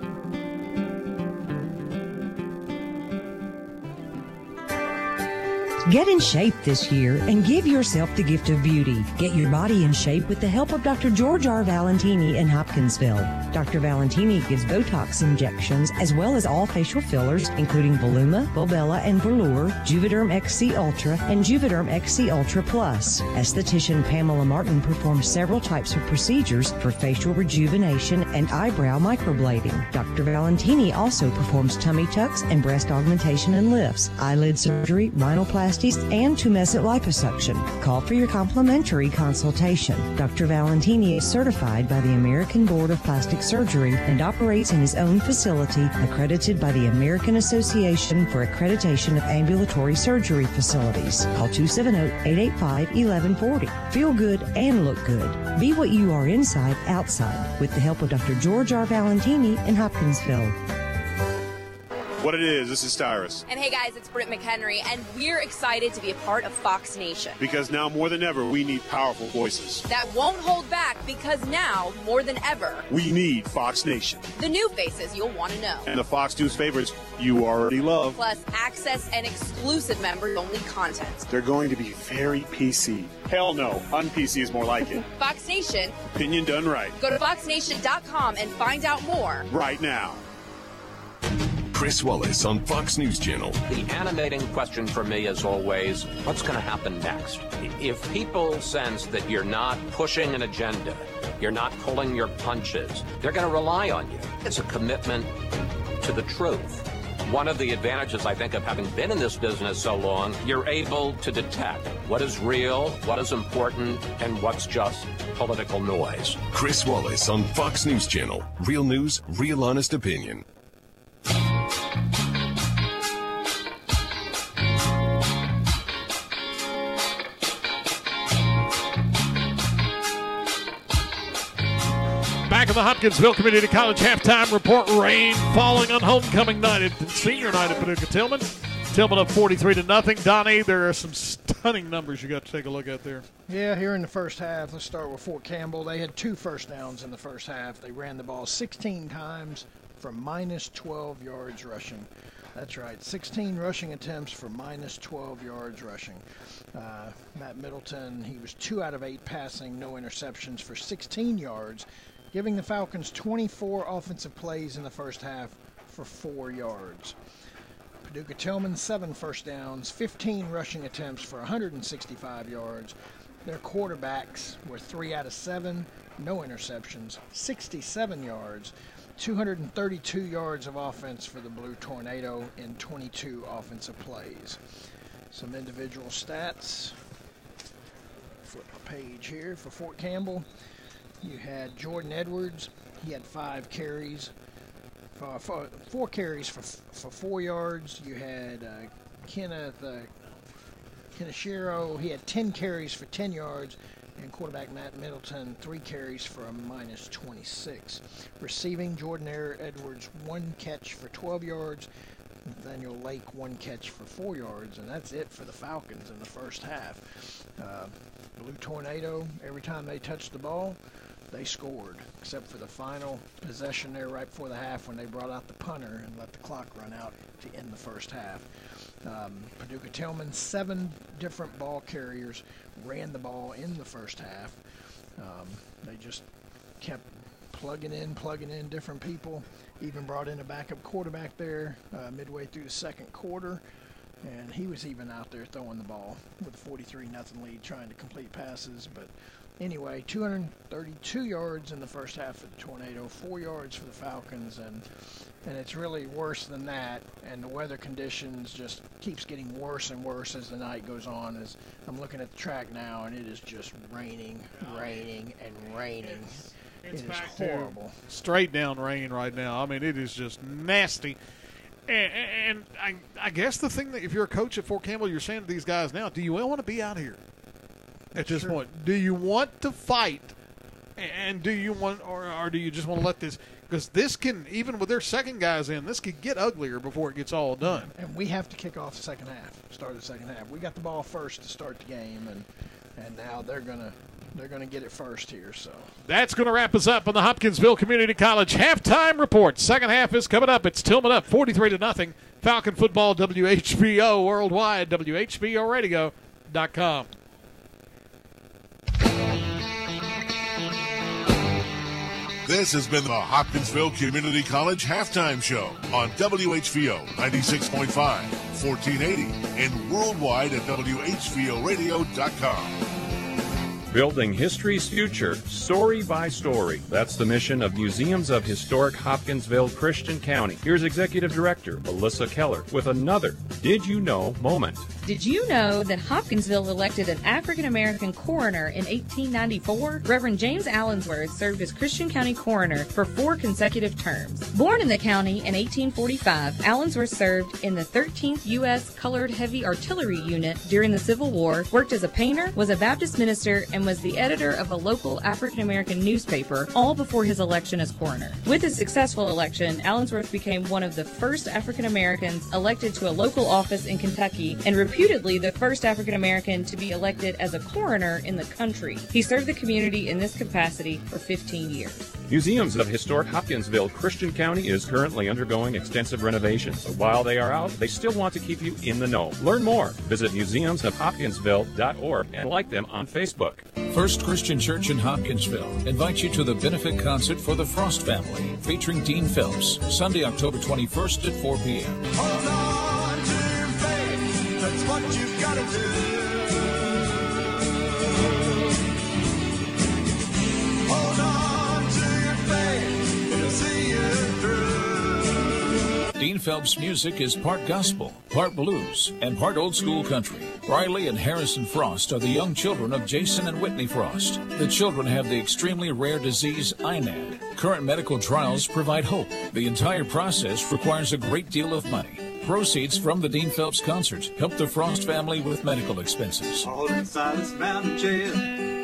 Get in shape this year and give yourself the gift of beauty. Get your body in shape with the help of Dr. George R. Valentini in Hopkinsville. Dr. Valentini gives Botox injections as well as all facial fillers, including Voluma, Volbella, and Velour, Juvederm XC Ultra, and Juvederm XC Ultra Plus. Esthetician Pamela Martin performs several types of procedures for facial rejuvenation and eyebrow microblading. Dr. Valentini also performs tummy tucks and breast augmentation and lifts, eyelid surgery, rhinoplasty, and tumescent liposuction. Call for your complimentary consultation. Dr. Valentini is certified by the American Board of Plastic Surgery and operates in his own facility accredited by the American Association for Accreditation of Ambulatory Surgery Facilities. Call 270-885-1140. Feel good and look good. Be what you are inside, outside, with the help of Dr. George R. Valentini in Hopkinsville. What it is, this is Tyrus. And hey guys, it's Britt McHenry, and we're excited to be a part of Fox Nation. Because now more than ever, we need powerful voices. That won't hold back, because now, more than ever, we need Fox Nation. The new faces you'll want to know. And the Fox News favorites you already love. Plus access and exclusive members-only content. They're going to be very PC. Hell no, un-PC is more like it. Fox Nation. Opinion done right. Go to foxnation.com and find out more. Right now. Chris Wallace on Fox News Channel. The animating question for me is always, what's going to happen next? If people sense that you're not pushing an agenda, you're not pulling your punches, they're going to rely on you. It's a commitment to the truth. One of the advantages, I think, of having been in this business so long, you're able to detect what is real, what is important, and what's just political noise. Chris Wallace on Fox News Channel. Real news, real honest opinion. Back in the Hopkinsville Community College halftime report, rain falling on homecoming night at senior night at Paducah Tilghman. Tilghman up 43-0. Donnie, there are some stunning numbers you got to take a look at there. Yeah, here in the first half, let's start with Fort Campbell. They had 2 first downs in the first half. They ran the ball 16 times for minus 12 yards rushing. That's right, 16 rushing attempts for minus 12 yards rushing. Matt Middleton, he was 2 out of 8 passing, no interceptions for 16 yards, giving the Falcons 24 offensive plays in the first half for 4 yards. Paducah Tilghman, 7 first downs, 15 rushing attempts for 165 yards. Their quarterbacks were 3 out of 7, no interceptions, 67 yards, 232 yards of offense for the Blue Tornado in 22 offensive plays. Some individual stats. Flip a page here for Fort Campbell. You had Jordan Edwards. He had 5 carries, 4 carries for 4 yards. You had Kenneth Shiro. He had 10 carries for 10 yards. And quarterback Matt Middleton, 3 carries for a minus 26. Receiving, Jordan Edwards, 1 catch for 12 yards. Nathaniel Lake, 1 catch for 4 yards. And that's it for the Falcons in the first half. Blue Tornado, every time they touched the ball, they scored, except for the final possession there right before the half when they brought out the punter and let the clock run out to end the first half. Paducah Tilghman, 7 different ball carriers ran the ball in the first half. They just kept plugging in different people, even brought in a backup quarterback there midway through the second quarter, and he was even out there throwing the ball with a 43-0 lead trying to complete passes. But anyway, 232 yards in the first half for the Tornado, 4 yards for the Falcons, and it's really worse than that, and the weather conditions just keeps getting worse and worse as the night goes on. As I'm looking at the track now, and it is just raining. It is horrible. Straight down rain right now. I mean, it is just nasty. And I guess the thing that if you're a coach at Fort Campbell, you're saying to these guys now, do you want to be out here at this point? Do you want to fight? And do you want, or do you just want to let this? Because this can, even with their second guys in, this could get uglier before it gets all done. And we have to kick off the second half, start the second half. We got the ball first to start the game, and now they're gonna get it first here. So that's going to wrap us up on the Hopkinsville Community College halftime report. Second half is coming up. It's Tilghman up 43-0. Falcon football, WHBO worldwide, WHBOradio.com. This has been the Hopkinsville Community College Halftime Show on WHVO 96.5, 1480, and worldwide at WHVOradio.com. Building history's future, story by story. That's the mission of Museums of Historic Hopkinsville, Christian County. Here's Executive Director Melissa Keller with another Did You Know moment. Did you know that Hopkinsville elected an African-American coroner in 1894? Reverend James Allensworth served as Christian County coroner for 4 consecutive terms. Born in the county in 1845, Allensworth served in the 13th U.S. Colored Heavy Artillery Unit during the Civil War, worked as a painter, was a Baptist minister, and was the editor of a local African-American newspaper, all before his election as coroner. With his successful election, Allensworth became one of the first African-Americans elected to a local office in Kentucky and reputedly the first African-American to be elected as a coroner in the country. He served the community in this capacity for 15 years. Museums of Historic Hopkinsville, Christian County is currently undergoing extensive renovations. So while they are out, they still want to keep you in the know. Learn more. Visit museumsofhopkinsville.org and like them on Facebook. First Christian Church in Hopkinsville invites you to the benefit concert for the Frost family, featuring Dean Phelps, Sunday, October 21st at 4 p.m. Hold on to your faith, that's what you've got to do. Hold on to your faith, it'll see you through. Dean Phelps' music is part gospel, part blues, and part old school country. Riley and Harrison Frost are the young children of Jason and Whitney Frost. The children have the extremely rare disease INAD. Current medical trials provide hope. The entire process requires a great deal of money. Proceeds from the Dean Phelps concert help the Frost family with medical expenses. All in silence round the jail,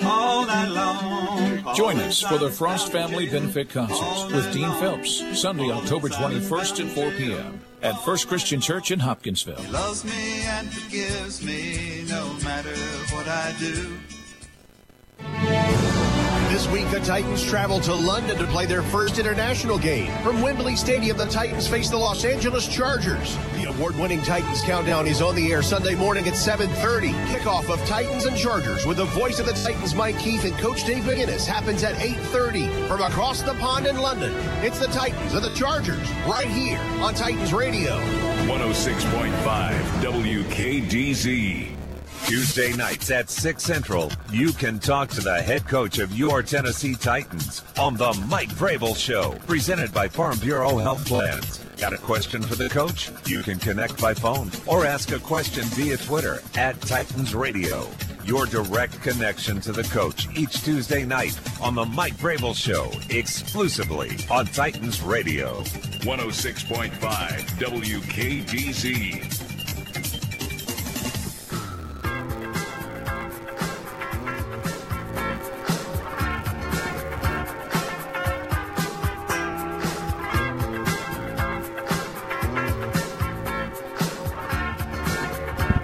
all night long. Join us for the Frost Family Benefit Concert with Dean Phelps, Sunday, October 21st at 4 p.m. at First Christian Church in Hopkinsville. He loves me and forgives me no matter what I do. This week, the Titans travel to London to play their first international game. From Wembley Stadium, the Titans face the Los Angeles Chargers. The award-winning Titans Countdown is on the air Sunday morning at 7:30. Kickoff of Titans and Chargers with the voice of the Titans, Mike Keith, and Coach Dave McGinnis happens at 8:30. From across the pond in London, it's the Titans and the Chargers right here on Titans Radio. 106.5 WKDZ. Tuesday nights at 6 Central, you can talk to the head coach of your Tennessee Titans on the Mike Vrabel Show, presented by Farm Bureau Health Plans. Got a question for the coach? You can connect by phone or ask a question via Twitter at Titans Radio. Your direct connection to the coach each Tuesday night on the Mike Vrabel Show, exclusively on Titans Radio. 106.5 WKDZ.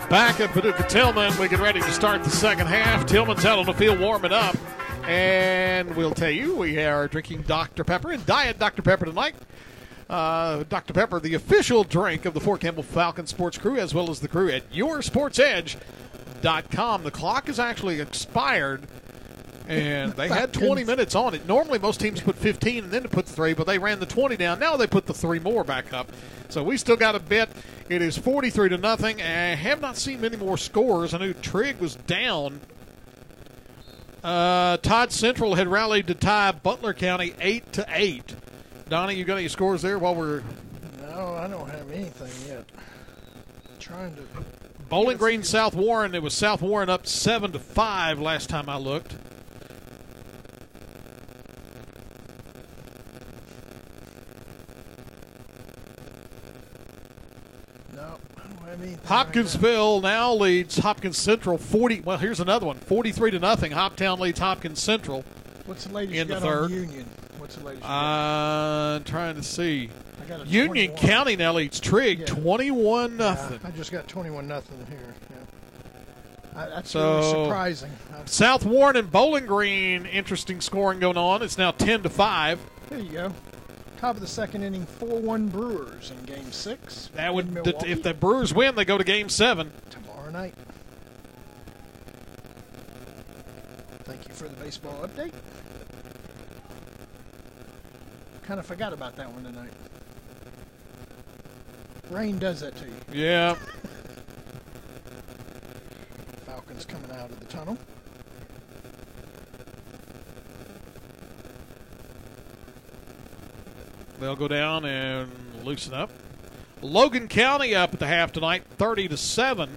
Back at Paducah Tilghman, we get ready to start the second half. Tilghman's out on the field warming up. And we'll tell you, we are drinking Dr. Pepper and Diet Dr. Pepper tonight. Dr. Pepper, the official drink of the Fort Campbell Falcon Sports Crew, as well as the crew at YourSportsEdge.com. The clock is actually expired, and they had 20 minutes on it. Normally, most teams put 15 and then put the 3, but they ran the 20 down. Now they put the 3 more back up. So we still got a bit. It is 43-0. I have not seen many more scores. I knew Trigg was down. Todd Central had rallied to tie Butler County 8-8. Donnie, you got any scores there while we're... No, I don't have anything yet. Trying to... Bowling Green, South Warren. It was South Warren up 7-5 last time I looked. Hopkinsville now leads Hopkins Central 40. Well, here's another one. 43-0. Hoptown leads Hopkins Central. What's the latest in you the got third? on Union? What's the latest? I'm trying to see. I got a Union 21. County now leads Trigg 21-0. Yeah, I just got 21-0 here. Yeah. That's So, really surprising. South Warren and Bowling Green, interesting scoring going on. It's now 10-5. There you go. Top of the second inning, 4-1 Brewers in Game 6. That would, Milwaukee. if the Brewers win, they go to Game 7 tomorrow night. Thank you for the baseball update. Kind of forgot about that one tonight. Rain does that to you. Yeah. Falcons coming out of the tunnel. They'll go down and loosen up. Logan County up at the half tonight, 30-7.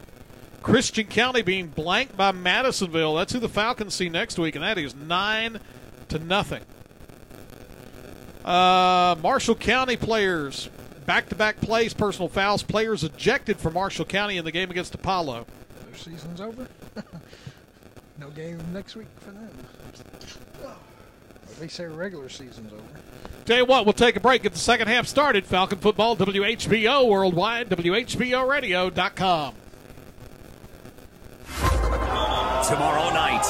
Christian County being blanked by Madisonville. That's who the Falcons see next week, and that is 9-0. Marshall County players, back-to-back plays, personal fouls. Players ejected for Marshall County in the game against Apollo. Their season's over. No game next week for them. At least their regular season's over. Tell you what, we'll take a break, get the second half started. Falcon Football, WHBO Worldwide, WHBORadio.com. Tomorrow night,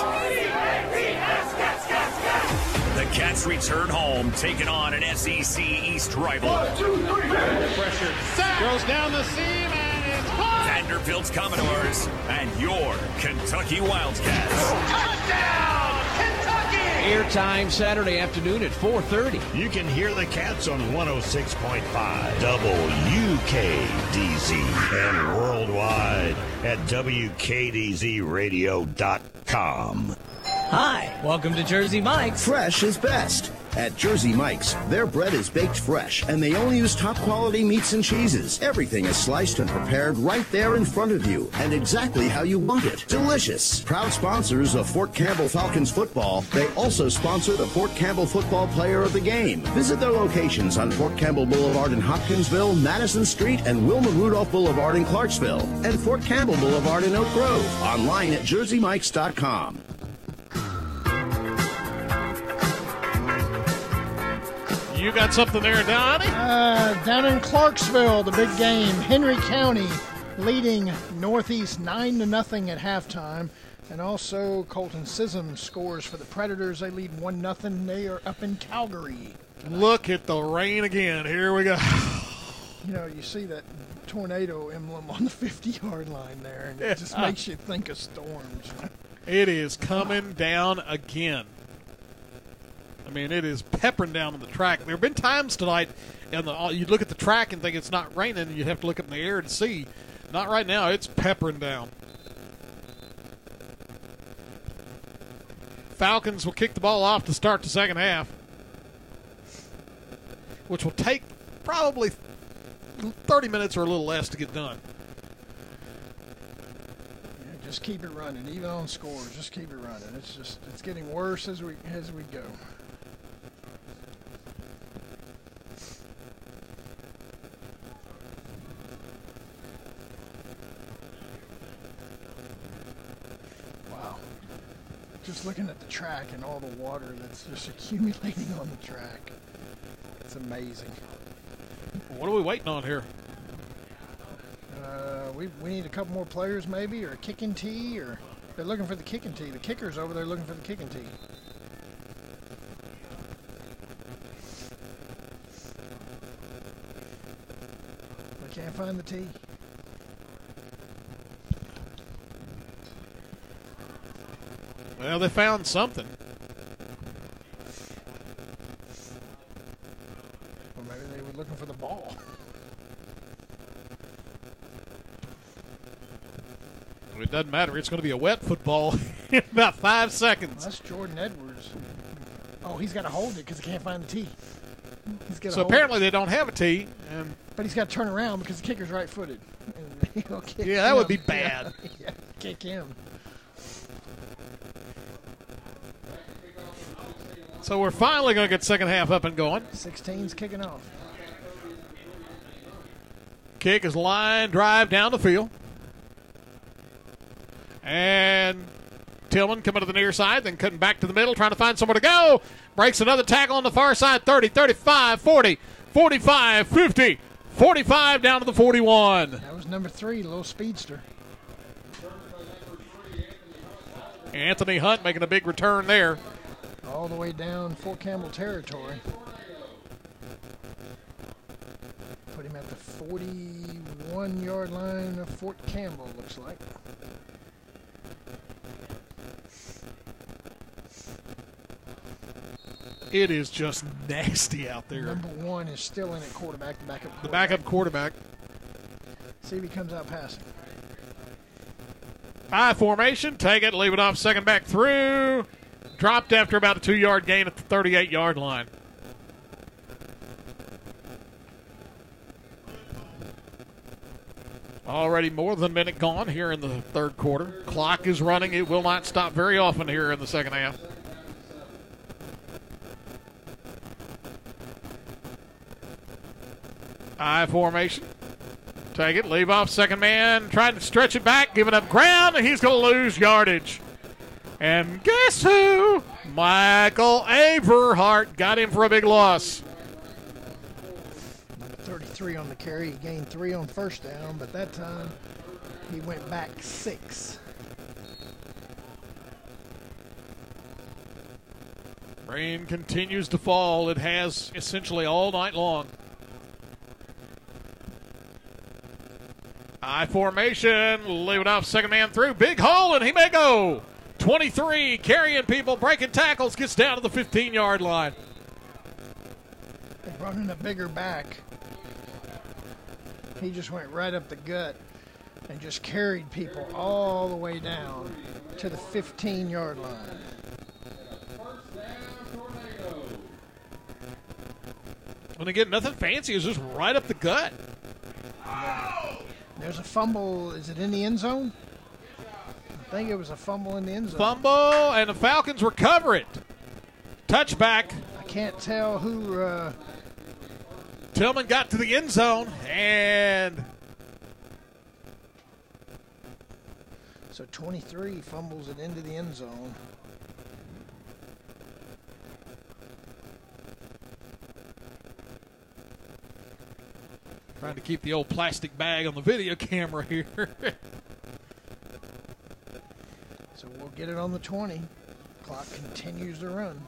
the Cats return home, taking on an SEC East rival. 1, 2, 3, pressure. Goes down the seam and it's caught. Vanderbilt's Commodores and your Kentucky Wildcats. Touchdown, Kentucky! Airtime Saturday afternoon at 4:30. You can hear the Cats on 106.5 WKDZ and worldwide at WKDZradio.com. Hi, welcome to Jersey Mike's. Fresh is best. At Jersey Mike's, their bread is baked fresh, and they only use top-quality meats and cheeses. Everything is sliced and prepared right there in front of you, and exactly how you want it. Delicious. Proud sponsors of Fort Campbell Falcons football, they also sponsor the Fort Campbell Football Player of the Game. Visit their locations on Fort Campbell Boulevard in Hopkinsville, Madison Street, and Wilma Rudolph Boulevard in Clarksville, and Fort Campbell Boulevard in Oak Grove. Online at jerseymikes.com. You got something there, Donnie? Down in Clarksville, the big game. Henry County leading Northeast 9-0 at halftime. And also Colton Sissom scores for the Predators. They lead 1-0. They are up in Calgary. Look at the rain again. Here we go. You know, you see that tornado emblem on the 50-yard line there, and it just makes you think of storms. It is coming down again. I mean, it is peppering down on the track. There have been times tonight, and you look at the track and think it's not raining, and you have to look up in the air to see. Not right now. It's peppering down. Falcons will kick the ball off to start the second half, which will take probably 30 minutes or a little less to get done. Yeah, just keep it running, even on scores. Just keep it running. It's getting worse as we go. Just looking at the track and all the water that's just accumulating on the track. It's amazing. What are we waiting on here? We need a couple more players maybe, or a kicking tee, or they're looking for the kicking tee. The kicker's over there looking for the kicking tee. They can't find the tee. Well, they found something. Or maybe they were looking for the ball. It doesn't matter. It's going to be a wet football in about 5 seconds. Well, that's Jordan Edwards. Oh, he's got to hold it because he can't find the tee. So apparently they don't have a tee. But he's got to turn around because the kicker's right-footed. Yeah, that would be bad. Yeah, kick him. So we're finally going to get second half up and going. 16's kicking off. Kick is line drive down the field. And Tilghman coming to the near side, then cutting back to the middle, trying to find somewhere to go. Breaks another tackle on the far side, 30, 35, 40, 45, 50, 45 down to the 41. That was number 3, the little speedster. Anthony Hunt making a big return there. All the way down Fort Campbell territory. Put him at the 41-yard line of Fort Campbell, looks like. It is just nasty out there. Number 1 is still in at quarterback, the backup quarterback. The backup quarterback. See if he comes out passing. I formation, take it, leave it off, second back through. Dropped after about a 2-yard gain at the 38-yard line. Already more than a minute gone here in the third quarter. Clock is running. It will not stop very often here in the second half. I formation. Take it, leave off, second man, trying to stretch it back, giving up ground, and he's going to lose yardage. And guess who? Michael Averhart got him for a big loss. Number 33 on the carry. He gained 3 on first down, but that time he went back 6. Rain continues to fall. It has essentially all night long. I formation, leave it off, second man through, big hole, and he may go. 23, carrying people, breaking tackles, gets down to the 15-yard line. They brought in a bigger back. He just went right up the gut and just carried people all the way down to the 15-yard line. And again, nothing fancy, it's just right up the gut. There's a fumble. Is it in the end zone? I think it was a fumble in the end zone. Fumble, and the Falcons recover it. Touchback. I can't tell who. Tilghman got to the end zone, and so 23 fumbles it into the end zone. trying to keep the old plastic bag on the video camera here. So we'll get it on the 20. Clock continues to run.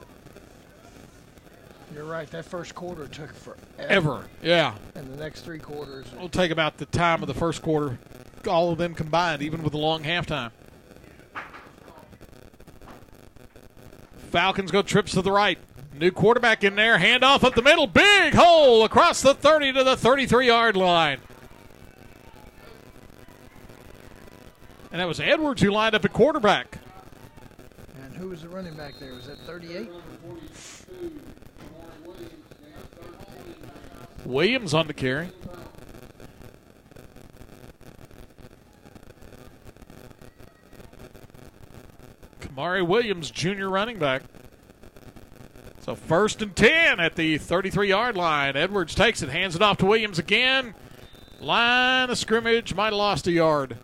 You're right, that first quarter took forever. Yeah. And the next 3 quarters. It'll take about the time of the first quarter, all of them combined, even with the long halftime. Falcons go trips to the right. New quarterback in there, handoff up the middle, big hole across the 30 to the 33-yard line. And that was Edwards who lined up at quarterback. And who was the running back there? Was that 38? Williams on the carry. Kamari Williams, junior running back. So 1st and 10 at the 33-yard line. Edwards takes it, hands it off to Williams again. Line of scrimmage, might have lost a yard.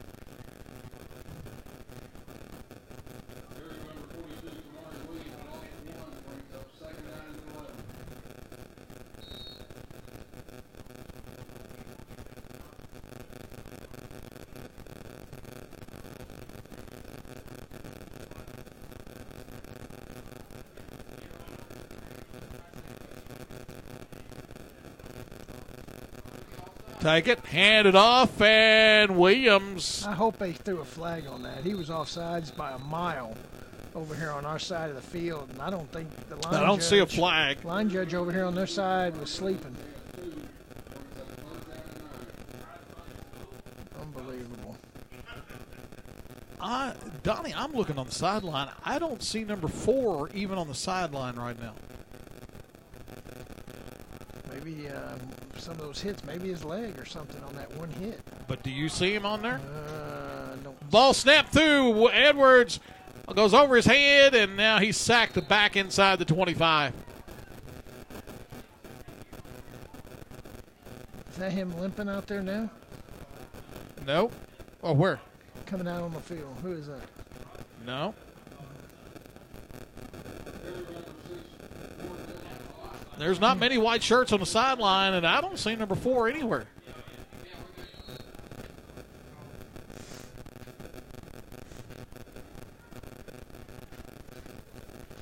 Take it, hand it off, and Williams. I hope they threw a flag on that. He was offsides by a mile over here on our side of the field, and I don't think the line I don't see a flag. Line judge over here on their side was sleeping. Unbelievable. Donnie, I'm looking on the sideline. I don't see number 4 even on the sideline right now. Maybe some of those hits, maybe his leg or something on that one hit. But do you see him on there? No. Ball snapped through. Edwards goes over his head, and now he's sacked back inside the 25. Is that him limping out there now? No. Oh, where? coming out on the field. Who is that? No. There's not many white shirts on the sideline, and I don't see number 4 anywhere.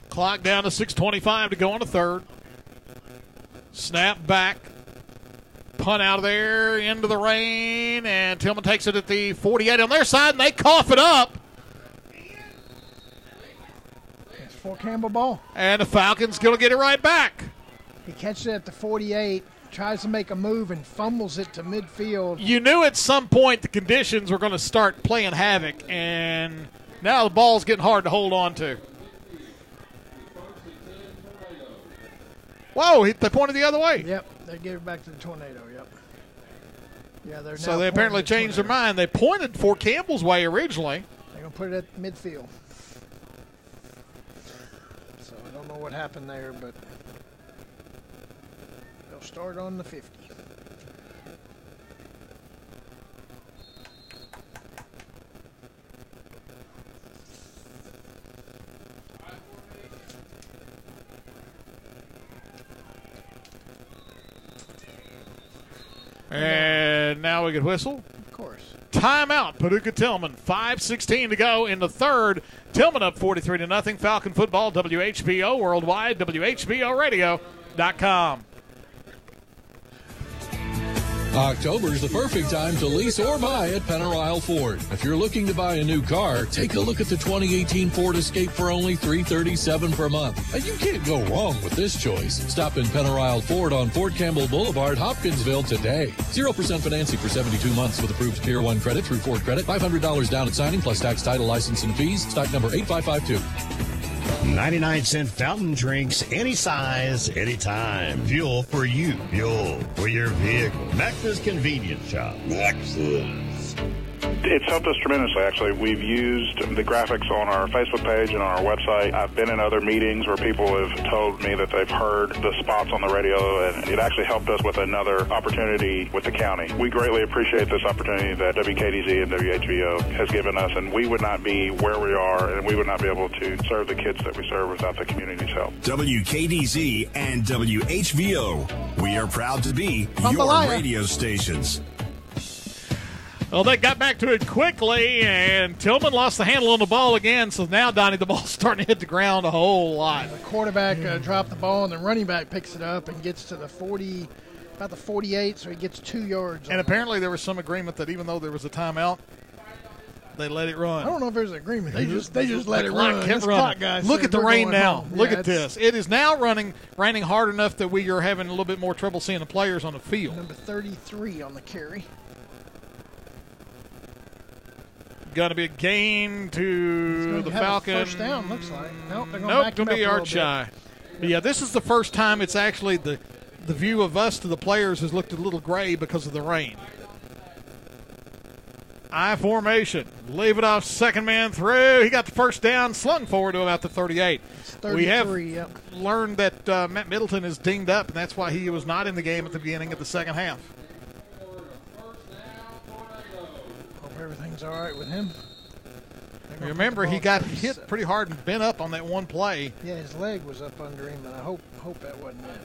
Clock down to 6:25 to go on the third. Snap back. Punt out of there into the rain, and Tilghman takes it at the 48 on their side, and they cough it up. It's for Campbell ball. And the Falcons going to get it right back. He catches it at the 48, tries to make a move, and fumbles it to midfield. You knew at some point the conditions were going to start playing havoc, and now the ball's getting hard to hold on to. Whoa, they pointed the other way. Yep, they gave it back to the tornado, yep. Yeah, they're so they apparently changed their mind. They pointed for Campbell's way originally. They're going to put it at midfield. So I don't know what happened there, but they'll start on the 50. And now we can whistle. Of course. Timeout, Paducah Tilghman. 5:16 to go in the third. Tilghman up 43-0. Falcon football, WHBO worldwide, WHBOradio.com. October is the perfect time to lease or buy at Penner Isle Ford. If you're looking to buy a new car, take a look at the 2018 Ford Escape for only $337 per month. And you can't go wrong with this choice. Stop in Penner Isle Ford on Fort Campbell Boulevard, Hopkinsville today. 0% financing for 72 months with approved Tier 1 credit through Ford Credit. $500 down at signing plus tax, title, license, and fees. Stock number 8552. 99-cent fountain drinks, any size, anytime. Fuel for you. Fuel for your vehicle. Max's Convenience Shop. Max's. It's helped us tremendously, actually. We've used the graphics on our Facebook page and on our website. I've been in other meetings where people have told me that they've heard the spots on the radio, and it actually helped us with another opportunity with the county. We greatly appreciate this opportunity that WKDZ and WHBO has given us, and we would not be where we are, and we would not be able to serve the kids that we serve without the community's help. WKDZ and WHBO, we are proud to be your radio stations. Well, they got back to it quickly, and Tilghman lost the handle on the ball again, so now, Donnie, the ball's starting to hit the ground a whole lot. The quarterback dropped the ball, and the running back picks it up and gets to the 40, about the 48, so he gets 2 yards. And apparently there was some agreement that even though there was a timeout, they let it run. I don't know if there's an agreement. They just let it run. Kept running. Look at the rain now. Look at this. It is now raining hard enough that we are having a little bit more trouble seeing the players on the field. Number 33 on the carry. Going to be a gain to the Falcons. First down, looks like. Nope, they're going to be yard shy. Yeah, this is the first time it's actually the view of us to the players has looked a little gray because of the rain. I formation. Leave it off, second man through. He got the first down, slung forward to about the 38. We have learned that Matt Middleton is dinged up, and that's why he was not in the game at the beginning of the second half. Everything's all right with him. Remember, he got hit pretty hard and bent up on that one play. Yeah, his leg was up under him, and I hope that wasn't it.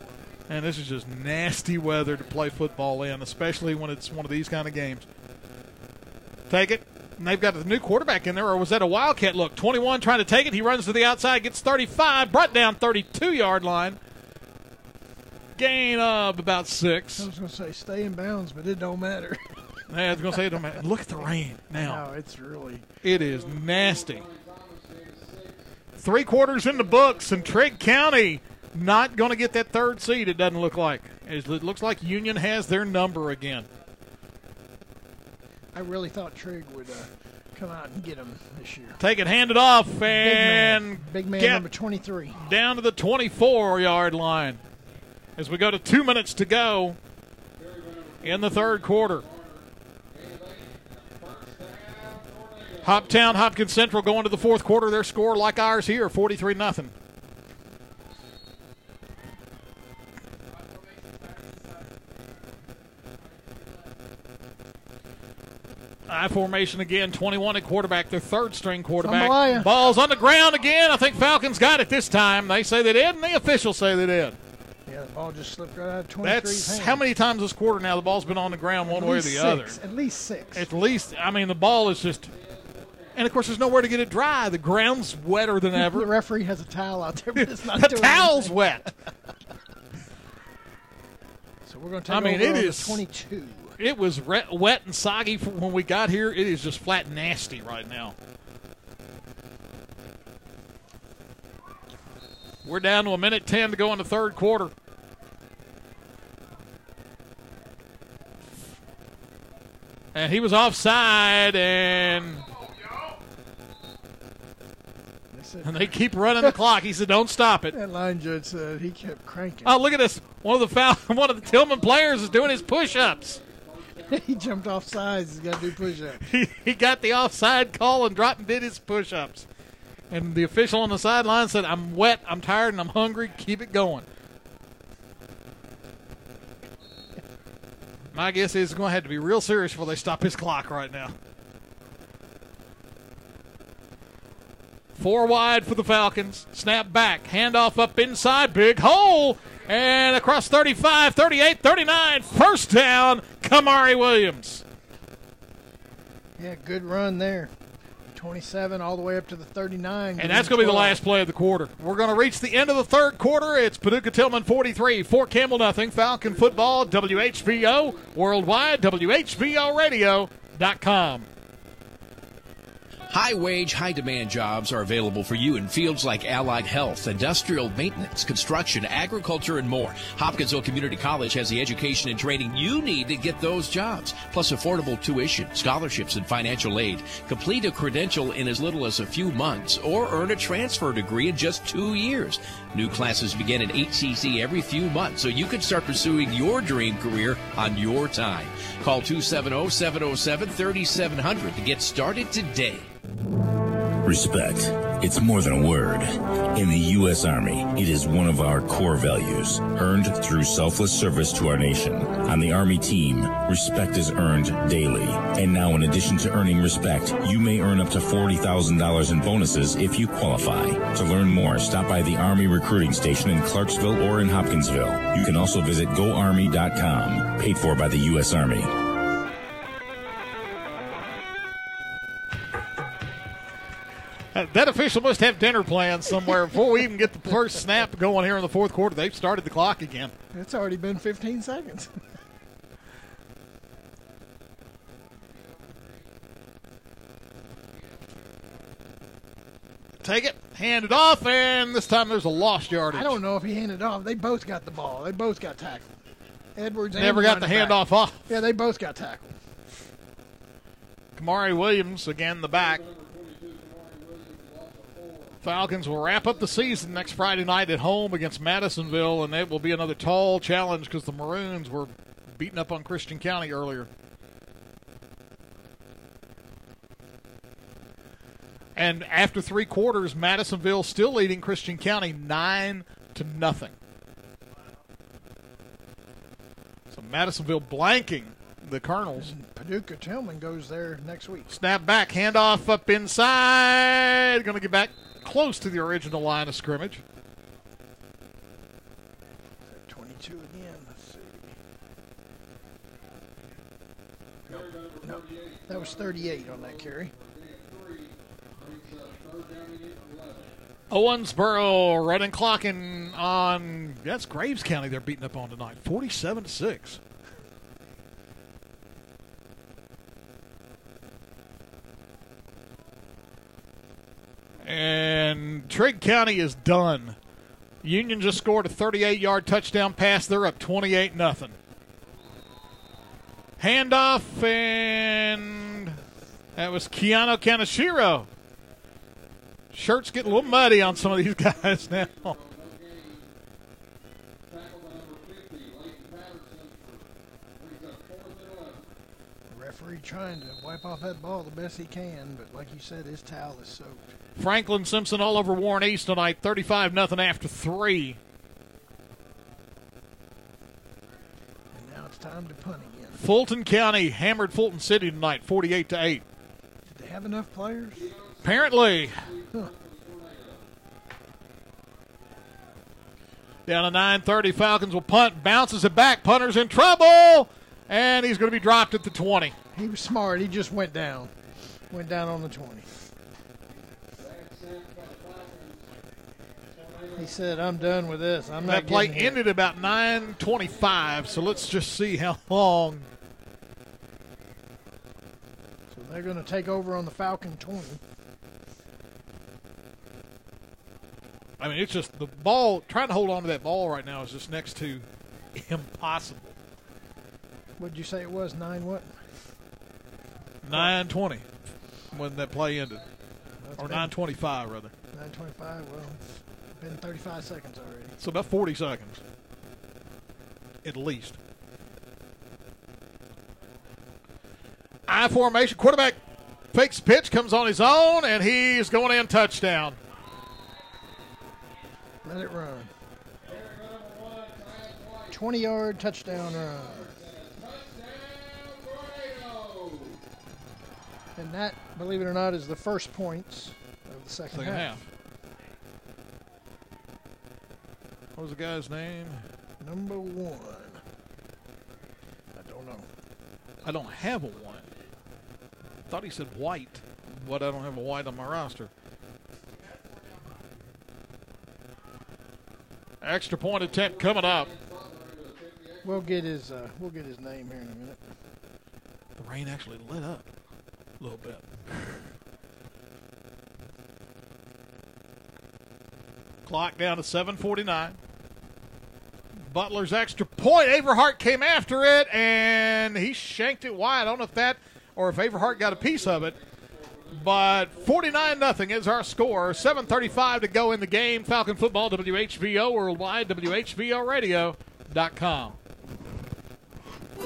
And this is just nasty weather to play football in, especially when it's one of these kind of games. Take it. And they've got the new quarterback in there, or was that a Wildcat look? 21 trying to take it. He runs to the outside, gets 35, brought down 32-yard line. Gain of about 6. I was going to say stay in bounds, but it don't matter. I was going to say it don't matter. Look at the rain now. No, it's really. It is nasty. 3 quarters in the books, and Trigg County not going to get that third seed, it doesn't look like. It looks like Union has their number again. I really thought Trigg would come out and get him this year. Take it, hand it off, and big man number 23. Down to the 24-yard line as we go to 2 minutes to go in the third quarter. Hoptown, Hopkins Central going to the fourth quarter. Their score like ours here, 43-0. I formation again, 21 at quarterback, their third-string quarterback. Jambalaya. Ball's on the ground again. I think Falcons got it this time. They say they did, and the officials say they did. Yeah, the ball just slipped right out of 23's That's hands. how many times this quarter now the ball's been on the ground one way or the other. At least six. At least, I mean, the ball is just – and, of course, there's nowhere to get it dry. The ground's wetter than ever. The referee has a towel out there, but it's not the doing towel's anything. wet. So we're going to take over it on is the 22. It was wet and soggy when we got here. It is just flat nasty right now. We're down to 1:10 to go in the third quarter. And he was offside, and they keep running the clock. He said, "Don't stop it." That line judge said he kept cranking. Oh, look at this! One of the Tilghman players is doing his push-ups. He jumped off sides. He's got to do push-ups. He got the offside call and dropped and did his push-ups. And the official on the sideline said, "I'm wet, I'm tired, and I'm hungry. Keep it going." My guess is it's going to have to be real serious before they stop his clock right now. 4 wide for the Falcons. Snap back. Handoff up inside. Big hole. And across 35, 38, 39. First down, Kamari Williams. Yeah, good run there. 27 all the way up to the 39. And that's going to be the last play of the quarter. We're going to reach the end of the third quarter. It's Paducah Tilghman 43, Fort Campbell nothing. Falcon football, WHVO, worldwide, WHVOradio.com. High-wage, high-demand jobs are available for you in fields like allied health, industrial maintenance, construction, agriculture, and more. Hopkinsville Community College has the education and training you need to get those jobs, plus affordable tuition, scholarships, and financial aid. Complete a credential in as little as a few months or earn a transfer degree in just 2 years. New classes begin at HCC every few months, so you can start pursuing your dream career on your time. Call 270-707-3700 to get started today. Respect. It's more than a word. In the U.S. Army, it is one of our core values, earned through selfless service to our nation. On the Army team, respect is earned daily. And now, in addition to earning respect, you may earn up to $40,000 in bonuses if you qualify. To learn more, stop by the Army recruiting station in Clarksville or in Hopkinsville. You can also visit GoArmy.com, paid for by the U.S. Army. That official must have dinner plans somewhere before we even get the first snap going here in the fourth quarter. They've started the clock again. It's already been 15 seconds. Take it, hand it off, and this time there's a lost yardage. I don't know if he handed it off. They both got the ball. They both got tackled. Edwards never got the handoff off. Yeah, they both got tackled. Kamari Williams, again, the back. Falcons will wrap up the season next Friday night at home against Madisonville, and it will be another tall challenge because the Maroons were beating up on Christian County earlier. And after 3 quarters, Madisonville still leading Christian County 9-0. So Madisonville blanking the Colonels. And Paducah Tilghman goes there next week. Snap back, handoff up inside. Going to get back close to the original line of scrimmage. 22 again. Let's see. No, that was 38 on that carry. Owensboro running clocking on, that's Graves County they're beating up on tonight, 47-6. And Trigg County is done. Union just scored a 38-yard touchdown pass. They're up 28-0. Handoff, and that was Keanu Kaneshiro. Shirts getting a little muddy on some of these guys now. Referee trying to wipe off that ball the best he can, but like you said, his towel is soaked. Franklin Simpson all over Warren East tonight, 35-0 after 3. And now it's time to punt again. Fulton County hammered Fulton City tonight, 48-8. Did they have enough players? Apparently. Huh. Down to 9:30, Falcons will punt, bounces it back, punter's in trouble, and he's going to be dropped at the 20. He was smart. He just went down on the 20. He said, I'm done with this. I'm not That play getting hit. ended about 9:25, so let's just see how long. So they're going to take over on the Falcon 20. I mean, it's just the ball, trying to hold on to that ball right now is just next to impossible. What did you say it was? 9 what? 9:20 when that play ended. That's Or been 9:25, rather. 9:25. Well, it's been 35 seconds already. So about 40 seconds. At least. I formation. Quarterback fakes pitch, comes on his own, and he's going in touchdown. Let it run. 20-yard touchdown run. And that, believe it or not, is the first points of the second half. What was the guy's name? Number 1. I don't know. I don't have a one. Thought he said White, but I don't have a White on my roster. Extra point attempt coming up. We'll get his name here in a minute. The rain actually lit up a little bit. Clock down to 7:49. Butler's extra point. Averhart came after it, and he shanked it wide. I don't know if that or if Averhart got a piece of it. But 49-0 is our score. 7:35 to go in the game. Falcon football, WHVO worldwide, WHVOradio.com.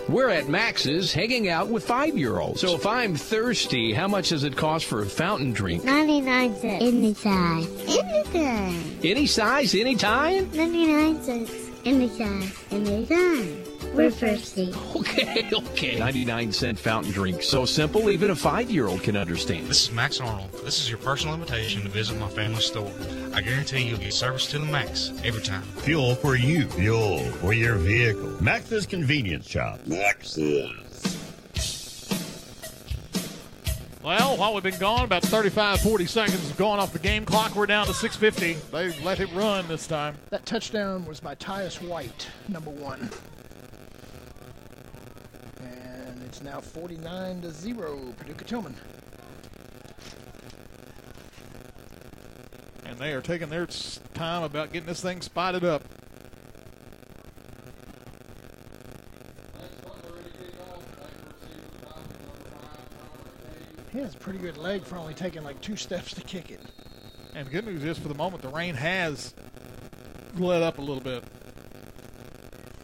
We're at Max's hanging out with 5-year-olds. So if I'm thirsty, how much does it cost for a fountain drink? 99 cents. Any size. Anytime. Any size, any time? 99 cents. Any size. Anytime. We're thirsty. Okay. 99-cent fountain drink. So simple, even a 5-year-old can understand. This is Max Arnold. This is your personal invitation to visit my family store. I guarantee you'll get service to the max every time. Fuel for you. Fuel for your vehicle. Max's Convenience Shop. Max's. Well, while we've been gone, about 35, 40 seconds have gone off the game clock. We're down to 6:50. They let it run this time. That touchdown was by Tyus White, number 1. And it's now 49-0, Paducah Tilghman. And they are taking their time about getting this thing spotted up. He has a pretty good leg for only taking like 2 steps to kick it. And the good news is, for the moment, the rain has let up a little bit.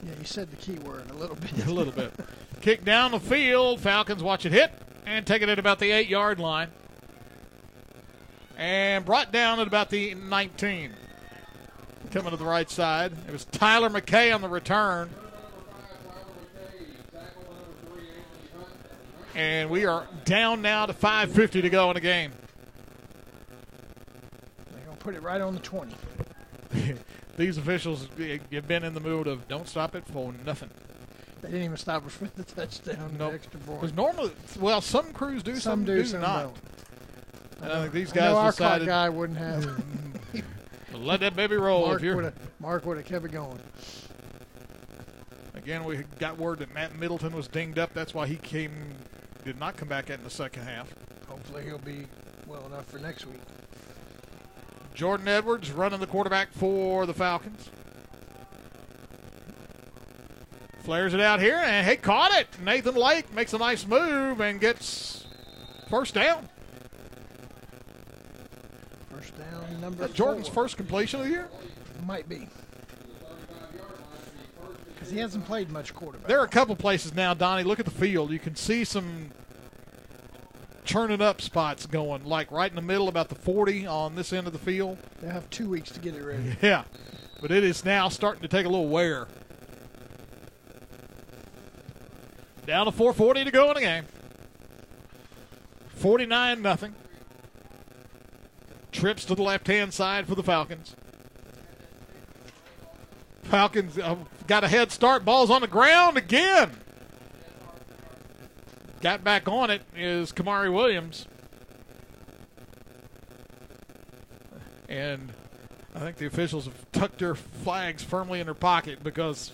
Yeah, you said the key word, a little bit. A little bit. Kick down the field. Falcons watch it hit and take it at about the 8-yard line. And brought down at about the 19. Coming to the right side. It was Tyler McKay on the return. And we are down now to 5:50 to go in the game. They're going to put it right on the 20. These officials have been in the mood of don't stop it for nothing. They didn't even stop us for the touchdown. Nope. The extra point. Because normally, well, some crews do, some do some not. don't. And I think these I know guys our decided clock guy wouldn't have. let that baby roll. Mark would have kept it going. Again, we got word that Matt Middleton was dinged up. That's why he did not come back in the second half. Hopefully he'll be well enough for next week. Jordan Edwards running the quarterback for the Falcons. Flares it out here, and he caught it. Nathan Lake makes a nice move and gets first down. First down, number 4. Jordan's first completion of the year? Might be. Because he hasn't played much quarterback. There are a couple places now, Donnie. Look at the field. You can see some churning up spots going, like right in the middle, about the 40 on this end of the field. They have 2 weeks to get it ready. Yeah, but it is now starting to take a little wear. Down to 4:40 to go in the game. 49-0. Trips to the left-hand side for the Falcons. Falcons got a head start. Ball's on the ground again. Got back on it is Kamari Williams. And I think the officials have tucked their flags firmly in their pocket because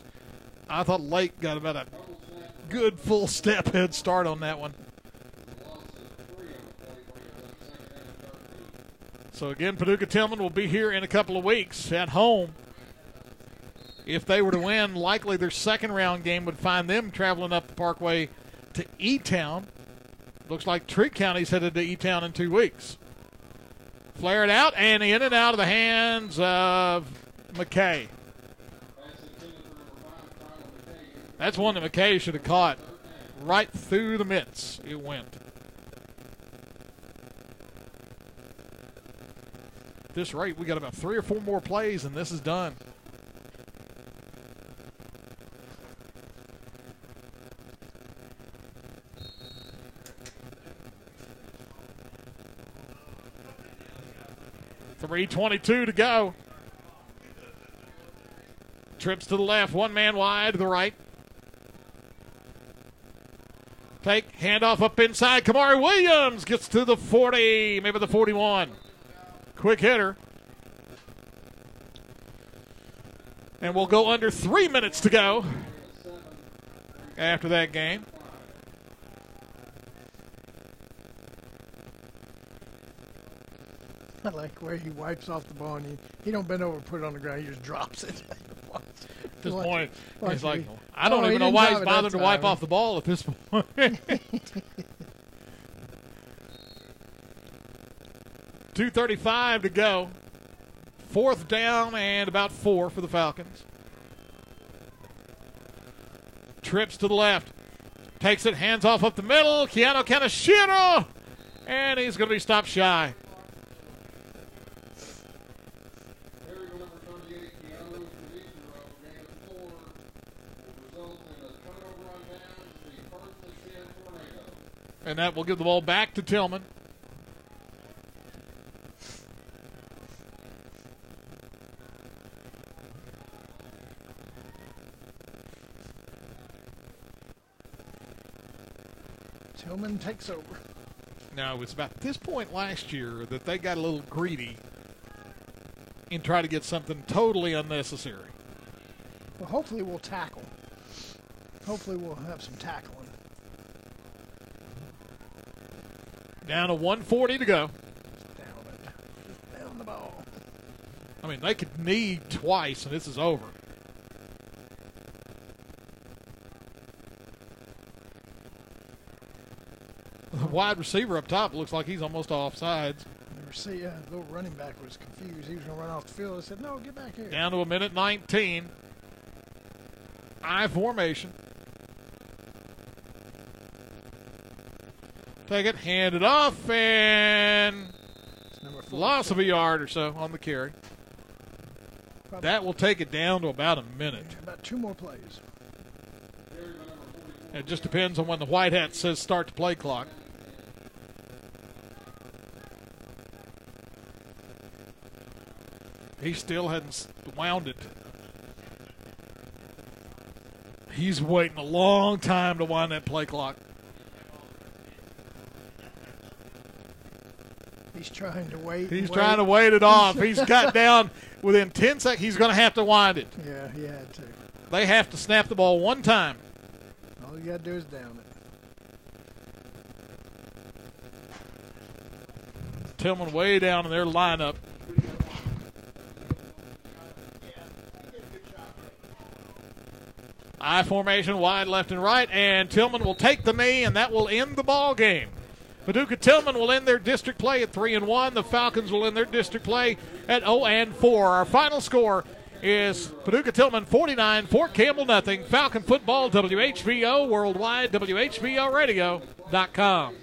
I thought Lake got about a good full step head start on that one. So again, Paducah Tilghman will be here in a couple of weeks at home. If they were to win, likely their second round game would find them traveling up the Parkway to E-Town. Looks like Tree County's headed to E-Town in 2 weeks. Flare it out and in and out of the hands of McKay. That's one that McKay should have caught right through the mitts. It went. At this rate, we got about 3 or 4 more plays, and this is done. .322 to go. Trips to the left, one man wide to the right. Fake, handoff up inside. Kamari Williams gets to the 40, maybe the 41. Quick hitter. And we'll go under 3 minutes to go after that game. I like where he wipes off the ball and he don't bend over and put it on the ground. He just drops it. At this point, he's like, I don't even know why he's bothered to wipe off the ball at this point. 2:35 to go. 4th down and about 4 for the Falcons. Trips to the left. Takes it, hands off up the middle. Keanu Kaneshiro. And he's going to be stopped shy. And that will give the ball back to Tilghman. Tilghman takes over. Now, it was about this point last year that they got a little greedy and tried to get something totally unnecessary. Well, hopefully we'll tackle. Hopefully we'll have some tackling. Down to 1:40 to go. Down the ball. I mean, they could knee twice, and this is over. The wide receiver up top looks like he's almost offsides. The little running back was confused. He was going to run off the field. I said, no, get back here. Down to 1:19. I formation. Take it, hand it off, and loss of a yard or so on the carry. That will take it down to about a minute. About 2 more plays. It just depends on when the white hat says start the play clock. He still hadn't wound it. He's waiting a long time to wind that play clock. He's trying to wait. He's trying to wait it off. He's got down within 10 seconds. He's going to have to wind it. Yeah, he had to. They have to snap the ball one time. All you got to do is down it. Tilghman way down in their lineup. I formation, wide left and right, and Tilghman will take the knee, and that will end the ball game. Paducah Tilghman will end their district play at 3-1. The Falcons will end their district play at 0-4. Our final score is Paducah Tilghman 49, Fort Campbell nothing. Falcon football, WHBO worldwide, WHBOradio.com.